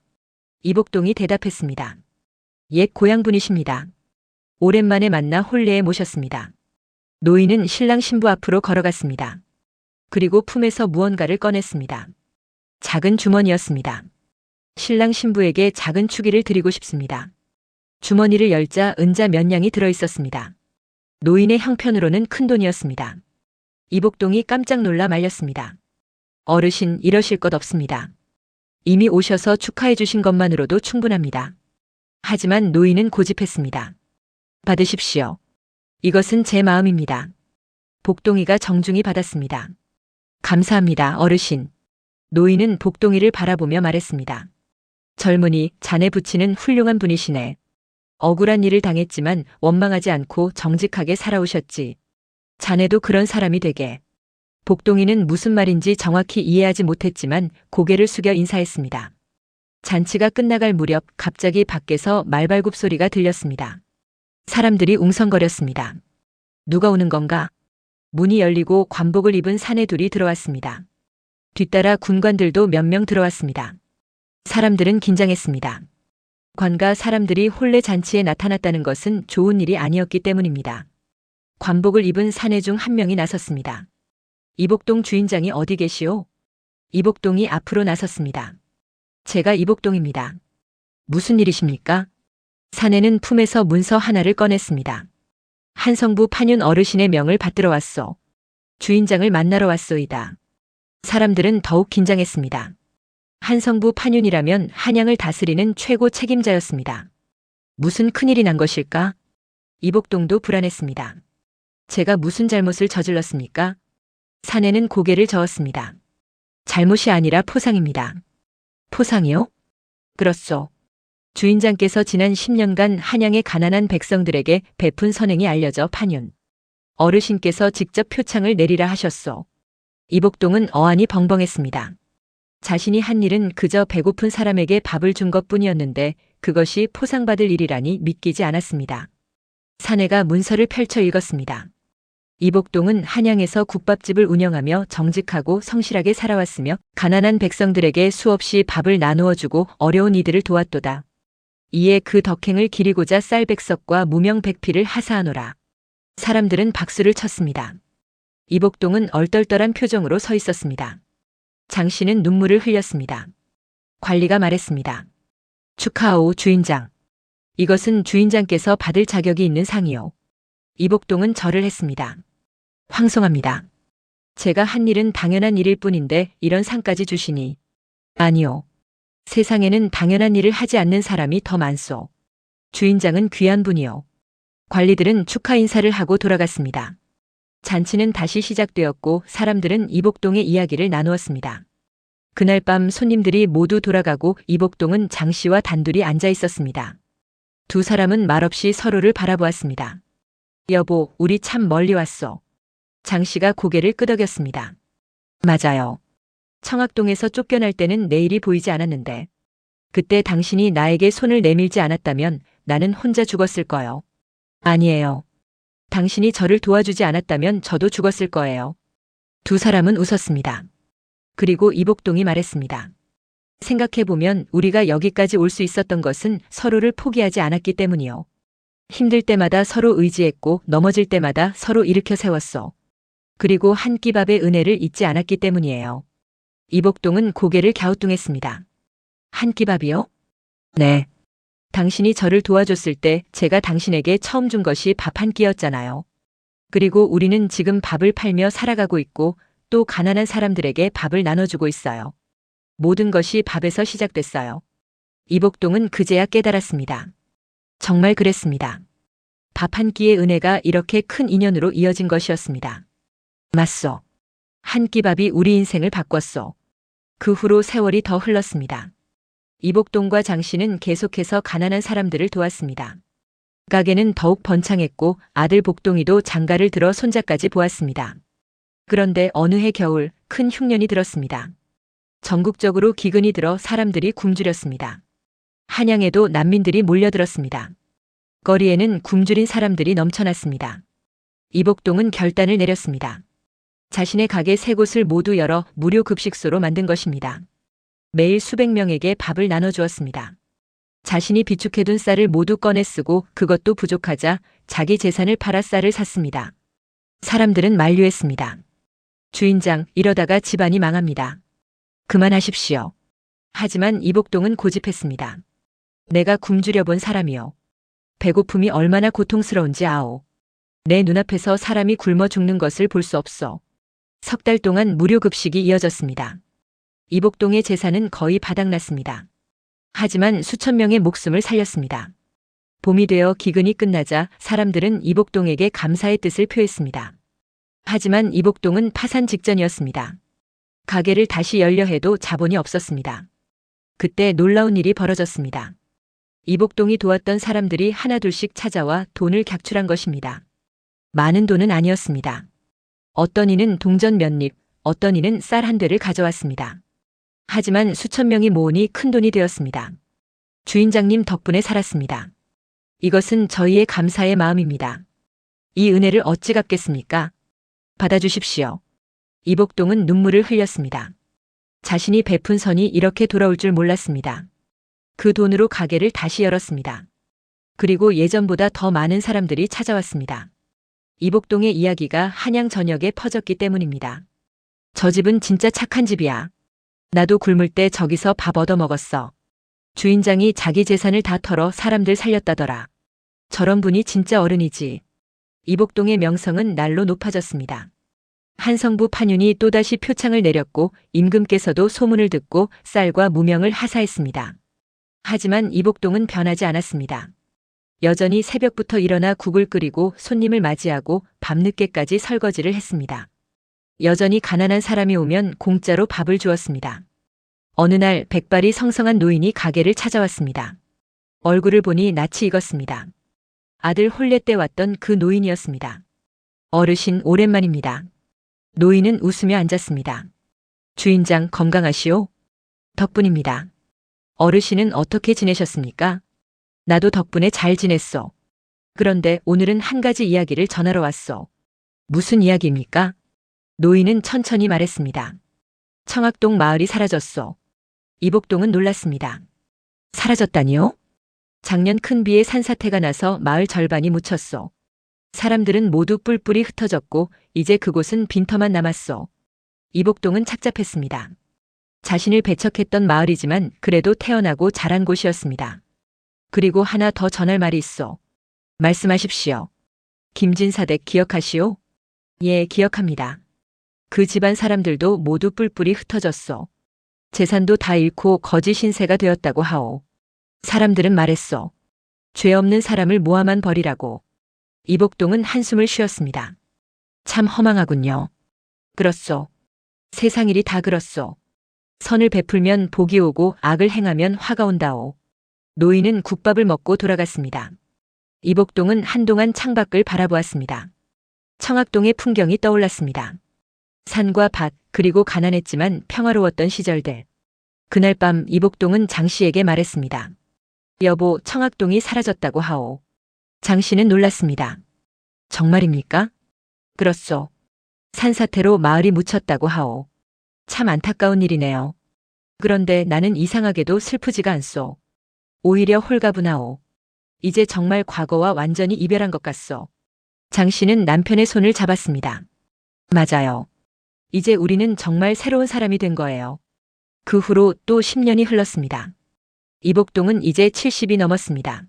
이복동이 대답했습니다. 옛 고향분이십니다. 오랜만에 만나 혼례에 모셨습니다. 노인은 신랑 신부 앞으로 걸어갔습니다. 그리고 품에서 무언가를 꺼냈습니다. 작은 주머니였습니다. 신랑 신부에게 작은 축의를 드리고 싶습니다. 주머니를 열자 은자 몇 냥이 들어있었습니다. 노인의 형편으로는 큰돈이었습니다. 이복동이 깜짝 놀라 말렸습니다. 어르신, 이러실 것 없습니다. 이미 오셔서 축하해 주신 것만으로도 충분합니다. 하지만 노인은 고집했습니다. 받으십시오. 이것은 제 마음입니다. 복동이가 정중히 받았습니다. 감사합니다, 어르신. 노인은 복동이를 바라보며 말했습니다. 젊은이, 자네 부친은 훌륭한 분이시네. 억울한 일을 당했지만 원망하지 않고 정직하게 살아오셨지. 자네도 그런 사람이 되게. 복동이는 무슨 말인지 정확히 이해하지 못했지만 고개를 숙여 인사했습니다. 잔치가 끝나갈 무렵 갑자기 밖에서 말발굽 소리가 들렸습니다. 사람들이 웅성거렸습니다. 누가 오는 건가? 문이 열리고 관복을 입은 사내 둘이 들어왔습니다. 뒤따라 군관들도 몇 명 들어왔습니다. 사람들은 긴장했습니다. 관가 사람들이 혼례 잔치에 나타났다는 것은 좋은 일이 아니었기 때문입니다. 관복을 입은 사내 중 한 명이 나섰습니다. 이복동 주인장이 어디 계시오? 이복동이 앞으로 나섰습니다. 제가 이복동입니다. 무슨 일이십니까? 사내는 품에서 문서 하나를 꺼냈습니다. 한성부 판윤 어르신의 명을 받들어 왔소. 주인장을 만나러 왔소이다. 사람들은 더욱 긴장했습니다. 한성부 판윤이라면 한양을 다스리는 최고 책임자였습니다. 무슨 큰일이 난 것일까? 이복동도 불안했습니다. 제가 무슨 잘못을 저질렀습니까? 사내는 고개를 저었습니다. 잘못이 아니라 포상입니다. 포상이요? 그렇소. 주인장께서 지난 10년간 한양의 가난한 백성들에게 베푼 선행이 알려져 판윤 어르신께서 직접 표창을 내리라 하셨소. 이복동은 어안이 벙벙했습니다. 자신이 한 일은 그저 배고픈 사람에게 밥을 준 것뿐이었는데 그것이 포상받을 일이라니 믿기지 않았습니다. 사내가 문서를 펼쳐 읽었습니다. 이복동은 한양에서 국밥집을 운영하며 정직하고 성실하게 살아왔으며 가난한 백성들에게 수없이 밥을 나누어 주고 어려운 이들을 도왔도다. 이에 그 덕행을 기리고자 쌀백석과 무명백피를 하사하노라. 사람들은 박수를 쳤습니다. 이복동은 얼떨떨한 표정으로 서 있었습니다. 장씨는 눈물을 흘렸습니다. 관리가 말했습니다. 축하하오, 주인장. 이것은 주인장께서 받을 자격이 있는 상이요. 이복동은 절을 했습니다. 황송합니다. 제가 한 일은 당연한 일일 뿐인데 이런 상까지 주시니. 아니요. 세상에는 당연한 일을 하지 않는 사람이 더 많소. 주인장은 귀한 분이요. 관리들은 축하 인사를 하고 돌아갔습니다. 잔치는 다시 시작되었고 사람들은 이복동의 이야기를 나누었습니다. 그날 밤 손님들이 모두 돌아가고 이복동은 장씨와 단둘이 앉아 있었습니다. 두 사람은 말없이 서로를 바라보았습니다. 여보, 우리 참 멀리 왔어. 장씨가 고개를 끄덕였습니다. 맞아요. 청학동에서 쫓겨날 때는 내일이 보이지 않았는데 그때 당신이 나에게 손을 내밀지 않았다면 나는 혼자 죽었을 거요. 아니에요. 당신이 저를 도와주지 않았다면 저도 죽었을 거예요. 두 사람은 웃었습니다. 그리고 이복동이 말했습니다. 생각해보면 우리가 여기까지 올 수 있었던 것은 서로를 포기하지 않았기 때문이요. 힘들 때마다 서로 의지했고 넘어질 때마다 서로 일으켜 세웠어. 그리고 한 끼 밥의 은혜를 잊지 않았기 때문이에요. 이복동은 고개를 갸우뚱했습니다. 한 끼 밥이요? 네. 당신이 저를 도와줬을 때 제가 당신에게 처음 준 것이 밥 한 끼였잖아요. 그리고 우리는 지금 밥을 팔며 살아가고 있고 또 가난한 사람들에게 밥을 나눠주고 있어요. 모든 것이 밥에서 시작됐어요. 이복동은 그제야 깨달았습니다. 정말 그랬습니다. 밥 한 끼의 은혜가 이렇게 큰 인연으로 이어진 것이었습니다. 맞소. 한 끼 밥이 우리 인생을 바꿨소. 그 후로 세월이 더 흘렀습니다. 이복동과 장씨는 계속해서 가난한 사람들을 도왔습니다. 가게는 더욱 번창했고 아들 복동이도 장가를 들어 손자까지 보았습니다. 그런데 어느 해 겨울 큰 흉년이 들었습니다. 전국적으로 기근이 들어 사람들이 굶주렸습니다. 한양에도 난민들이 몰려들었습니다. 거리에는 굶주린 사람들이 넘쳐났습니다. 이복동은 결단을 내렸습니다. 자신의 가게 3곳을 모두 열어 무료 급식소로 만든 것입니다. 매일 수백 명에게 밥을 나눠주었습니다. 자신이 비축해둔 쌀을 모두 꺼내 쓰고 그것도 부족하자 자기 재산을 팔아 쌀을 샀습니다. 사람들은 만류했습니다. 주인장, 이러다가 집안이 망합니다. 그만하십시오. 하지만 이복동은 고집했습니다. 내가 굶주려 본 사람이요. 배고픔이 얼마나 고통스러운지 아오. 내 눈앞에서 사람이 굶어 죽는 것을 볼 수 없어. 석 달 동안 무료 급식이 이어졌습니다. 이복동의 재산은 거의 바닥났습니다. 하지만 수천 명의 목숨을 살렸습니다. 봄이 되어 기근이 끝나자 사람들은 이복동에게 감사의 뜻을 표했습니다. 하지만 이복동은 파산 직전이었습니다. 가게를 다시 열려 해도 자본이 없었습니다. 그때 놀라운 일이 벌어졌습니다. 이복동이 도왔던 사람들이 하나둘씩 찾아와 돈을 객출한 것입니다. 많은 돈은 아니었습니다. 어떤 이는 동전 몇 립, 어떤 이는 쌀 한 대를 가져왔습니다. 하지만 수천 명이 모으니 큰돈이 되었습니다. 주인장님 덕분에 살았습니다. 이것은 저희의 감사의 마음입니다. 이 은혜를 어찌 갚겠습니까? 받아주십시오. 이복동은 눈물을 흘렸습니다. 자신이 베푼 선이 이렇게 돌아올 줄 몰랐습니다. 그 돈으로 가게를 다시 열었습니다. 그리고 예전보다 더 많은 사람들이 찾아왔습니다. 이복동의 이야기가 한양 전역에 퍼졌기 때문입니다. 저 집은 진짜 착한 집이야. 나도 굶을 때 저기서 밥 얻어 먹었어. 주인장이 자기 재산을 다 털어 사람들 살렸다더라. 저런 분이 진짜 어른이지. 이복동의 명성은 날로 높아졌습니다. 한성부 판윤이 또다시 표창을 내렸고 임금께서도 소문을 듣고 쌀과 무명을 하사했습니다. 하지만 이복동은 변하지 않았습니다. 여전히 새벽부터 일어나 국을 끓이고 손님을 맞이하고 밤늦게까지 설거지를 했습니다. 여전히 가난한 사람이 오면 공짜로 밥을 주었습니다. 어느 날 백발이 성성한 노인이 가게를 찾아왔습니다. 얼굴을 보니 낯이 익었습니다. 아들 혼례 때 왔던 그 노인이었습니다. 어르신 오랜만입니다. 노인은 웃으며 앉았습니다. 주인장 건강하시오? 덕분입니다. 어르신은 어떻게 지내셨습니까? 나도 덕분에 잘 지냈소. 그런데 오늘은 한 가지 이야기를 전하러 왔소. 무슨 이야기입니까? 노인은 천천히 말했습니다. 청학동 마을이 사라졌소. 이복동은 놀랐습니다. 사라졌다니요? 작년 큰 비에 산사태가 나서 마을 절반이 묻혔소. 사람들은 모두 뿔뿔이 흩어졌고 이제 그곳은 빈터만 남았소. 이복동은 착잡했습니다. 자신을 배척했던 마을이지만 그래도 태어나고 자란 곳이었습니다. 그리고 하나 더 전할 말이 있어. 말씀하십시오. 김진사댁 기억하시오? 예, 기억합니다. 그 집안 사람들도 모두 뿔뿔이 흩어졌어. 재산도 다 잃고 거지 신세가 되었다고 하오. 사람들은 말했어. 죄 없는 사람을 모아만 버리라고. 이복동은 한숨을 쉬었습니다. 참 허망하군요. 그렇소. 세상 일이 다 그렇소. 선을 베풀면 복이 오고 악을 행하면 화가 온다오. 노인은 국밥을 먹고 돌아갔습니다. 이복동은 한동안 창밖을 바라보았습니다. 청학동의 풍경이 떠올랐습니다. 산과 밭, 그리고 가난했지만 평화로웠던 시절들. 그날 밤 이복동은 장씨에게 말했습니다. 여보, 청학동이 사라졌다고 하오. 장씨는 놀랐습니다. 정말입니까? 그렇소. 산사태로 마을이 묻혔다고 하오. 참 안타까운 일이네요. 그런데 나는 이상하게도 슬프지가 않소. 오히려 홀가분하오. 이제 정말 과거와 완전히 이별한 것 같소. 장씨는 남편의 손을 잡았습니다. 맞아요. 이제 우리는 정말 새로운 사람이 된 거예요. 그 후로 또 10년이 흘렀습니다. 이복동은 이제 70이 넘었습니다.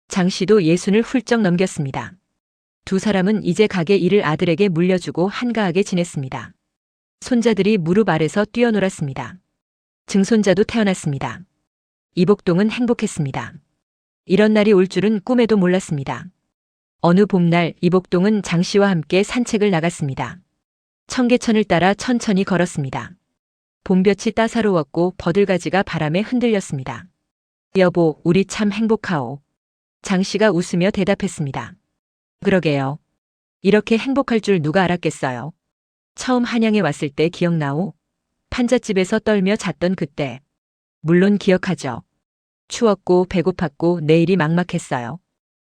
장 씨도 60을 훌쩍 넘겼습니다. 두 사람은 이제 가게 일을 아들에게 물려주고 한가하게 지냈습니다. 손자들이 무릎 아래서 뛰어놀았습니다. 증손자도 태어났습니다. 이복동은 행복했습니다. 이런 날이 올 줄은 꿈에도 몰랐습니다. 어느 봄날 이복동은 장 씨와 함께 산책을 나갔습니다. 청계천을 따라 천천히 걸었습니다. 봄볕이 따사로웠고 버들가지가 바람에 흔들렸습니다. 여보, 우리 참 행복하오. 장 씨가 웃으며 대답했습니다. 그러게요. 이렇게 행복할 줄 누가 알았겠어요. 처음 한양에 왔을 때 기억나오? 판잣집에서 떨며 잤던 그때. 물론 기억하죠. 추웠고 배고팠고 내일이 막막했어요.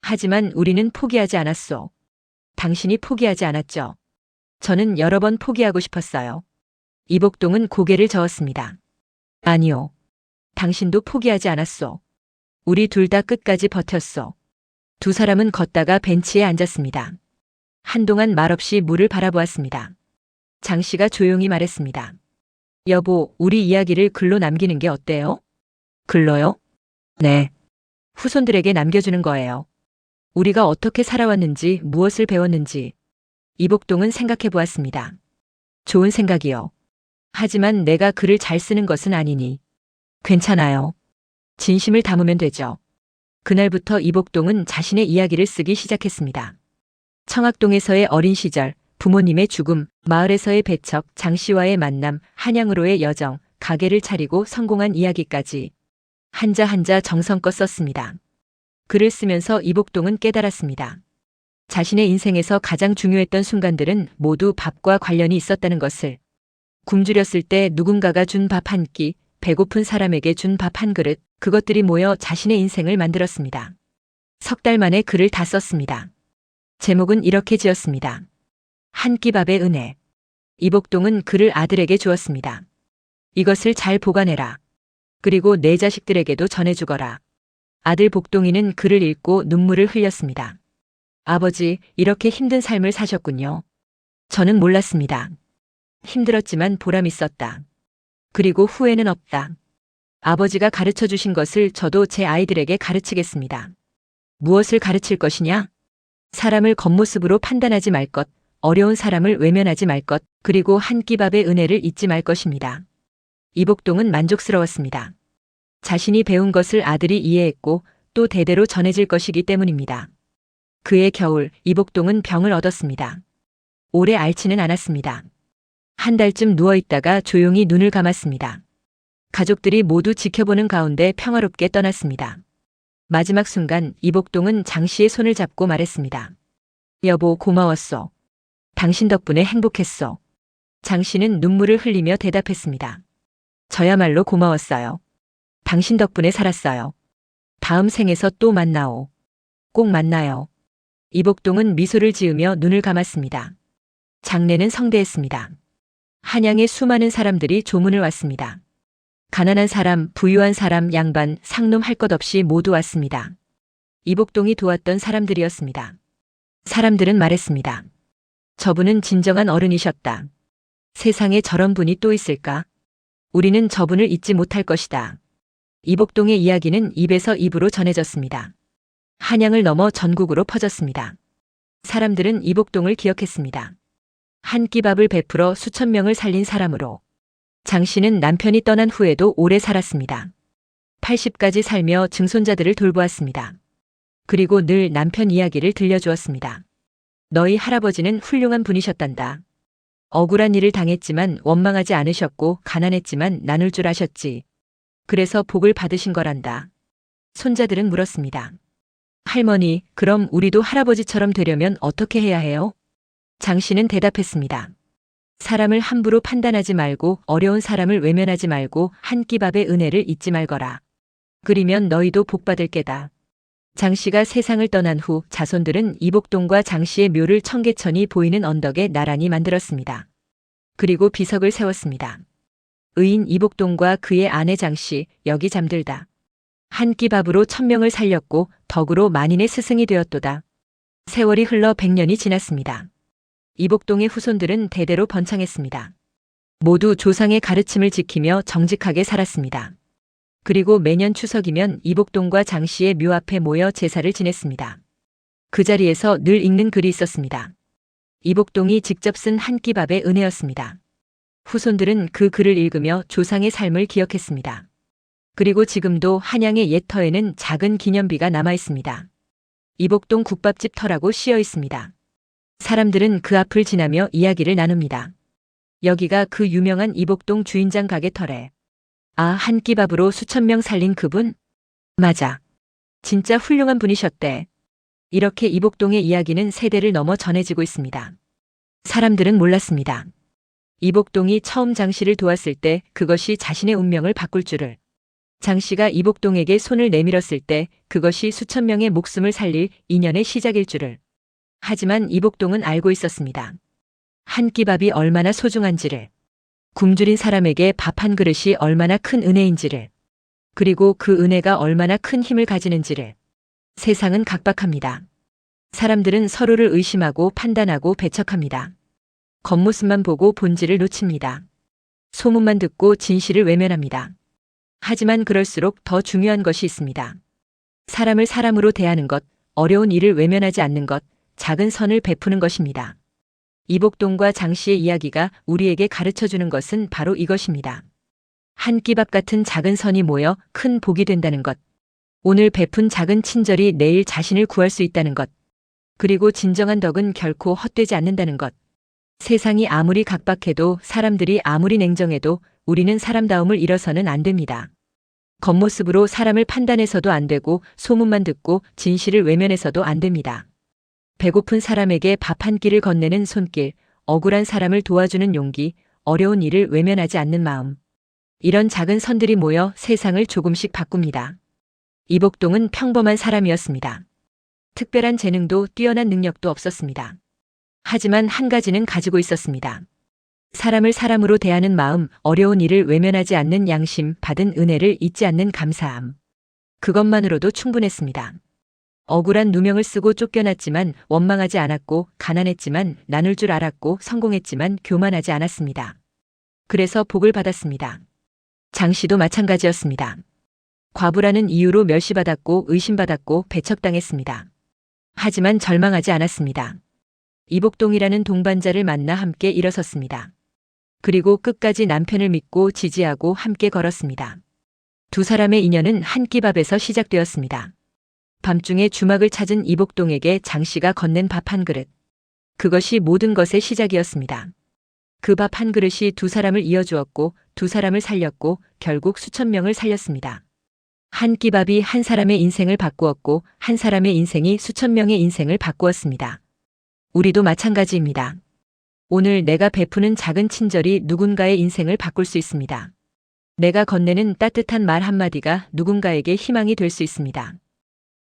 하지만 우리는 포기하지 않았소. 당신이 포기하지 않았죠. 저는 여러 번 포기하고 싶었어요. 이복동은 고개를 저었습니다. 아니요. 당신도 포기하지 않았소. 우리 둘 다 끝까지 버텼소. 두 사람은 걷다가 벤치에 앉았습니다. 한동안 말없이 물을 바라보았습니다. 장 씨가 조용히 말했습니다. 여보, 우리 이야기를 글로 남기는 게 어때요? 글로요? 네. 후손들에게 남겨주는 거예요. 우리가 어떻게 살아왔는지, 무엇을 배웠는지. 이복동은 생각해 보았습니다. 좋은 생각이요. 하지만 내가 글을 잘 쓰는 것은 아니니. 괜찮아요. 진심을 담으면 되죠. 그날부터 이복동은 자신의 이야기를 쓰기 시작했습니다. 청학동에서의 어린 시절, 부모님의 죽음, 마을에서의 배척, 장 씨와의 만남, 한양으로의 여정, 가게를 차리고 성공한 이야기까지 한자 한자 정성껏 썼습니다. 글을 쓰면서 이복동은 깨달았습니다. 자신의 인생에서 가장 중요했던 순간들은 모두 밥과 관련이 있었다는 것을. 굶주렸을 때 누군가가 준 밥 한 끼, 배고픈 사람에게 준 밥 한 그릇, 그것들이 모여 자신의 인생을 만들었습니다. 석 달 만에 글을 다 썼습니다. 제목은 이렇게 지었습니다. 한 끼 밥의 은혜. 이복동은 글을 아들에게 주었습니다. 이것을 잘 보관해라. 그리고 내 자식들에게도 전해주거라. 아들 복동이는 글을 읽고 눈물을 흘렸습니다. 아버지, 이렇게 힘든 삶을 사셨군요. 저는 몰랐습니다. 힘들었지만 보람 있었다. 그리고 후회는 없다. 아버지가 가르쳐 주신 것을 저도 제 아이들에게 가르치겠습니다. 무엇을 가르칠 것이냐? 사람을 겉모습으로 판단하지 말 것, 어려운 사람을 외면하지 말 것, 그리고 한 끼 밥의 은혜를 잊지 말 것입니다. 이복동은 만족스러웠습니다. 자신이 배운 것을 아들이 이해했고 또 대대로 전해질 것이기 때문입니다. 그해 겨울, 이복동은 병을 얻었습니다. 오래 앓지는 않았습니다. 한 달쯤 누워있다가 조용히 눈을 감았습니다. 가족들이 모두 지켜보는 가운데 평화롭게 떠났습니다. 마지막 순간 이복동은 장 씨의 손을 잡고 말했습니다. 여보, 고마웠어. 당신 덕분에 행복했어. 장 씨는 눈물을 흘리며 대답했습니다. 저야말로 고마웠어요. 당신 덕분에 살았어요. 다음 생에서 또 만나오. 꼭 만나요. 이복동은 미소를 지으며 눈을 감았습니다. 장례는 성대했습니다. 한양에 수많은 사람들이 조문을 왔습니다. 가난한 사람, 부유한 사람, 양반, 상놈 할 것 없이 모두 왔습니다. 이복동이 도왔던 사람들이었습니다. 사람들은 말했습니다. 저분은 진정한 어른이셨다. 세상에 저런 분이 또 있을까? 우리는 저분을 잊지 못할 것이다. 이복동의 이야기는 입에서 입으로 전해졌습니다. 한양을 넘어 전국으로 퍼졌습니다. 사람들은 이복동을 기억했습니다. 한 끼 밥을 베풀어 수천 명을 살린 사람으로. 장 씨는 남편이 떠난 후에도 오래 살았습니다. 80까지 살며 증손자들을 돌보았습니다. 그리고 늘 남편 이야기를 들려주었습니다. 너희 할아버지는 훌륭한 분이셨단다. 억울한 일을 당했지만 원망하지 않으셨고 가난했지만 나눌 줄 아셨지. 그래서 복을 받으신 거란다. 손자들은 물었습니다. 할머니, 그럼 우리도 할아버지처럼 되려면 어떻게 해야 해요? 장 씨는 대답했습니다. 사람을 함부로 판단하지 말고 어려운 사람을 외면하지 말고 한 끼 밥의 은혜를 잊지 말거라. 그리면 너희도 복받을 게다. 장 씨가 세상을 떠난 후 자손들은 이복동과 장 씨의 묘를 청계천이 보이는 언덕에 나란히 만들었습니다. 그리고 비석을 세웠습니다. 의인 이복동과 그의 아내 장 씨, 여기 잠들다. 한 끼 밥으로 1000명을 살렸고 덕으로 만인의 스승이 되었도다. 세월이 흘러 100년이 지났습니다. 이복동의 후손들은 대대로 번창했습니다. 모두 조상의 가르침을 지키며 정직하게 살았습니다. 그리고 매년 추석이면 이복동과 장씨의 묘 앞에 모여 제사를 지냈습니다. 그 자리에서 늘 읽는 글이 있었습니다. 이복동이 직접 쓴 한 끼 밥의 은혜였습니다. 후손들은 그 글을 읽으며 조상의 삶을 기억했습니다. 그리고 지금도 한양의 옛 터에는 작은 기념비가 남아 있습니다. 이복동 국밥집 터라고 씌어 있습니다. 사람들은 그 앞을 지나며 이야기를 나눕니다. 여기가 그 유명한 이복동 주인장 가게 터래. 아, 한 끼 밥으로 수천 명 살린 그분? 맞아. 진짜 훌륭한 분이셨대. 이렇게 이복동의 이야기는 세대를 넘어 전해지고 있습니다. 사람들은 몰랐습니다. 이복동이 처음 장씨를 도왔을 때 그것이 자신의 운명을 바꿀 줄을. 장씨가 이복동에게 손을 내밀었을 때 그것이 수천 명의 목숨을 살릴 인연의 시작일 줄을. 하지만 이복동은 알고 있었습니다. 한 끼 밥이 얼마나 소중한지를. 굶주린 사람에게 밥 한 그릇이 얼마나 큰 은혜인지를. 그리고 그 은혜가 얼마나 큰 힘을 가지는지를. 세상은 각박합니다. 사람들은 서로를 의심하고 판단하고 배척합니다. 겉모습만 보고 본질을 놓칩니다. 소문만 듣고 진실을 외면합니다. 하지만 그럴수록 더 중요한 것이 있습니다. 사람을 사람으로 대하는 것, 어려운 일을 외면하지 않는 것, 작은 선을 베푸는 것입니다. 이복동과 장씨의 이야기가 우리에게 가르쳐주는 것은 바로 이것입니다. 한 끼 밥 같은 작은 선이 모여 큰 복이 된다는 것. 오늘 베푼 작은 친절이 내일 자신을 구할 수 있다는 것. 그리고 진정한 덕은 결코 헛되지 않는다는 것. 세상이 아무리 각박해도 사람들이 아무리 냉정해도 우리는 사람다움을 잃어서는 안 됩니다. 겉모습으로 사람을 판단해서도 안 되고 소문만 듣고 진실을 외면해서도 안 됩니다. 배고픈 사람에게 밥 한 끼를 건네는 손길, 억울한 사람을 도와주는 용기, 어려운 일을 외면하지 않는 마음. 이런 작은 선들이 모여 세상을 조금씩 바꿉니다. 이복동은 평범한 사람이었습니다. 특별한 재능도 뛰어난 능력도 없었습니다. 하지만 한 가지는 가지고 있었습니다. 사람을 사람으로 대하는 마음, 어려운 일을 외면하지 않는 양심, 받은 은혜를 잊지 않는 감사함. 그것만으로도 충분했습니다. 억울한 누명을 쓰고 쫓겨났지만 원망하지 않았고, 가난했지만 나눌 줄 알았고, 성공했지만 교만하지 않았습니다. 그래서 복을 받았습니다. 장씨도 마찬가지였습니다. 과부라는 이유로 멸시받았고 의심받았고 배척당했습니다. 하지만 절망하지 않았습니다. 이복동이라는 동반자를 만나 함께 일어섰습니다. 그리고 끝까지 남편을 믿고 지지하고 함께 걸었습니다. 두 사람의 인연은 한 끼 밥에서 시작되었습니다. 밤중에 주막을 찾은 이복동에게 장씨가 건넨 밥 한 그릇. 그것이 모든 것의 시작이었습니다. 그 밥 한 그릇이 두 사람을 이어주었고 두 사람을 살렸고 결국 수천 명을 살렸습니다. 한 끼 밥이 한 사람의 인생을 바꾸었고 한 사람의 인생이 수천 명의 인생을 바꾸었습니다. 우리도 마찬가지입니다. 오늘 내가 베푸는 작은 친절이 누군가의 인생을 바꿀 수 있습니다. 내가 건네는 따뜻한 말 한마디가 누군가에게 희망이 될 수 있습니다.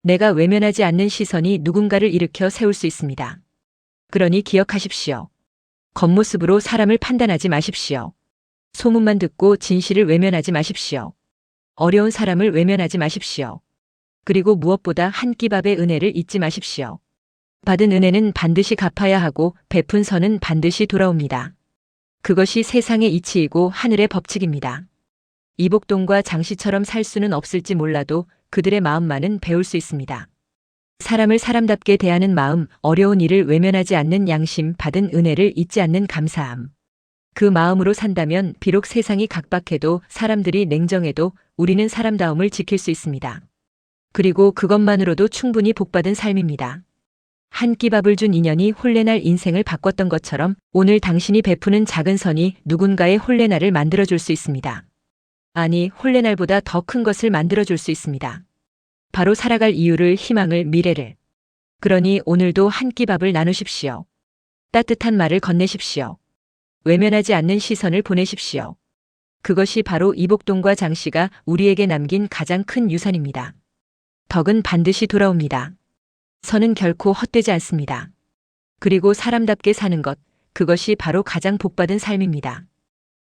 내가 외면하지 않는 시선이 누군가를 일으켜 세울 수 있습니다. 그러니 기억하십시오. 겉모습으로 사람을 판단하지 마십시오. 소문만 듣고 진실을 외면하지 마십시오. 어려운 사람을 외면하지 마십시오. 그리고 무엇보다 한 끼 밥의 은혜를 잊지 마십시오. 받은 은혜는 반드시 갚아야 하고 베푼 선은 반드시 돌아옵니다. 그것이 세상의 이치이고 하늘의 법칙입니다. 이복동과 장씨처럼 살 수는 없을지 몰라도 그들의 마음만은 배울 수 있습니다. 사람을 사람답게 대하는 마음, 어려운 일을 외면하지 않는 양심, 받은 은혜를 잊지 않는 감사함. 그 마음으로 산다면 비록 세상이 각박해도 사람들이 냉정해도 우리는 사람다움을 지킬 수 있습니다. 그리고 그것만으로도 충분히 복받은 삶입니다. 한 끼 밥을 준 인연이 홀레날 인생을 바꿨던 것처럼 오늘 당신이 베푸는 작은 선이 누군가의 홀레날을 만들어줄 수 있습니다. 아니, 홀레날보다 더 큰 것을 만들어줄 수 있습니다. 바로 살아갈 이유를, 희망을, 미래를. 그러니 오늘도 한 끼 밥을 나누십시오. 따뜻한 말을 건네십시오. 외면하지 않는 시선을 보내십시오. 그것이 바로 이복동과 장씨가 우리에게 남긴 가장 큰 유산입니다. 덕은 반드시 돌아옵니다. 선은 결코 헛되지 않습니다. 그리고 사람답게 사는 것, 그것이 바로 가장 복받은 삶입니다.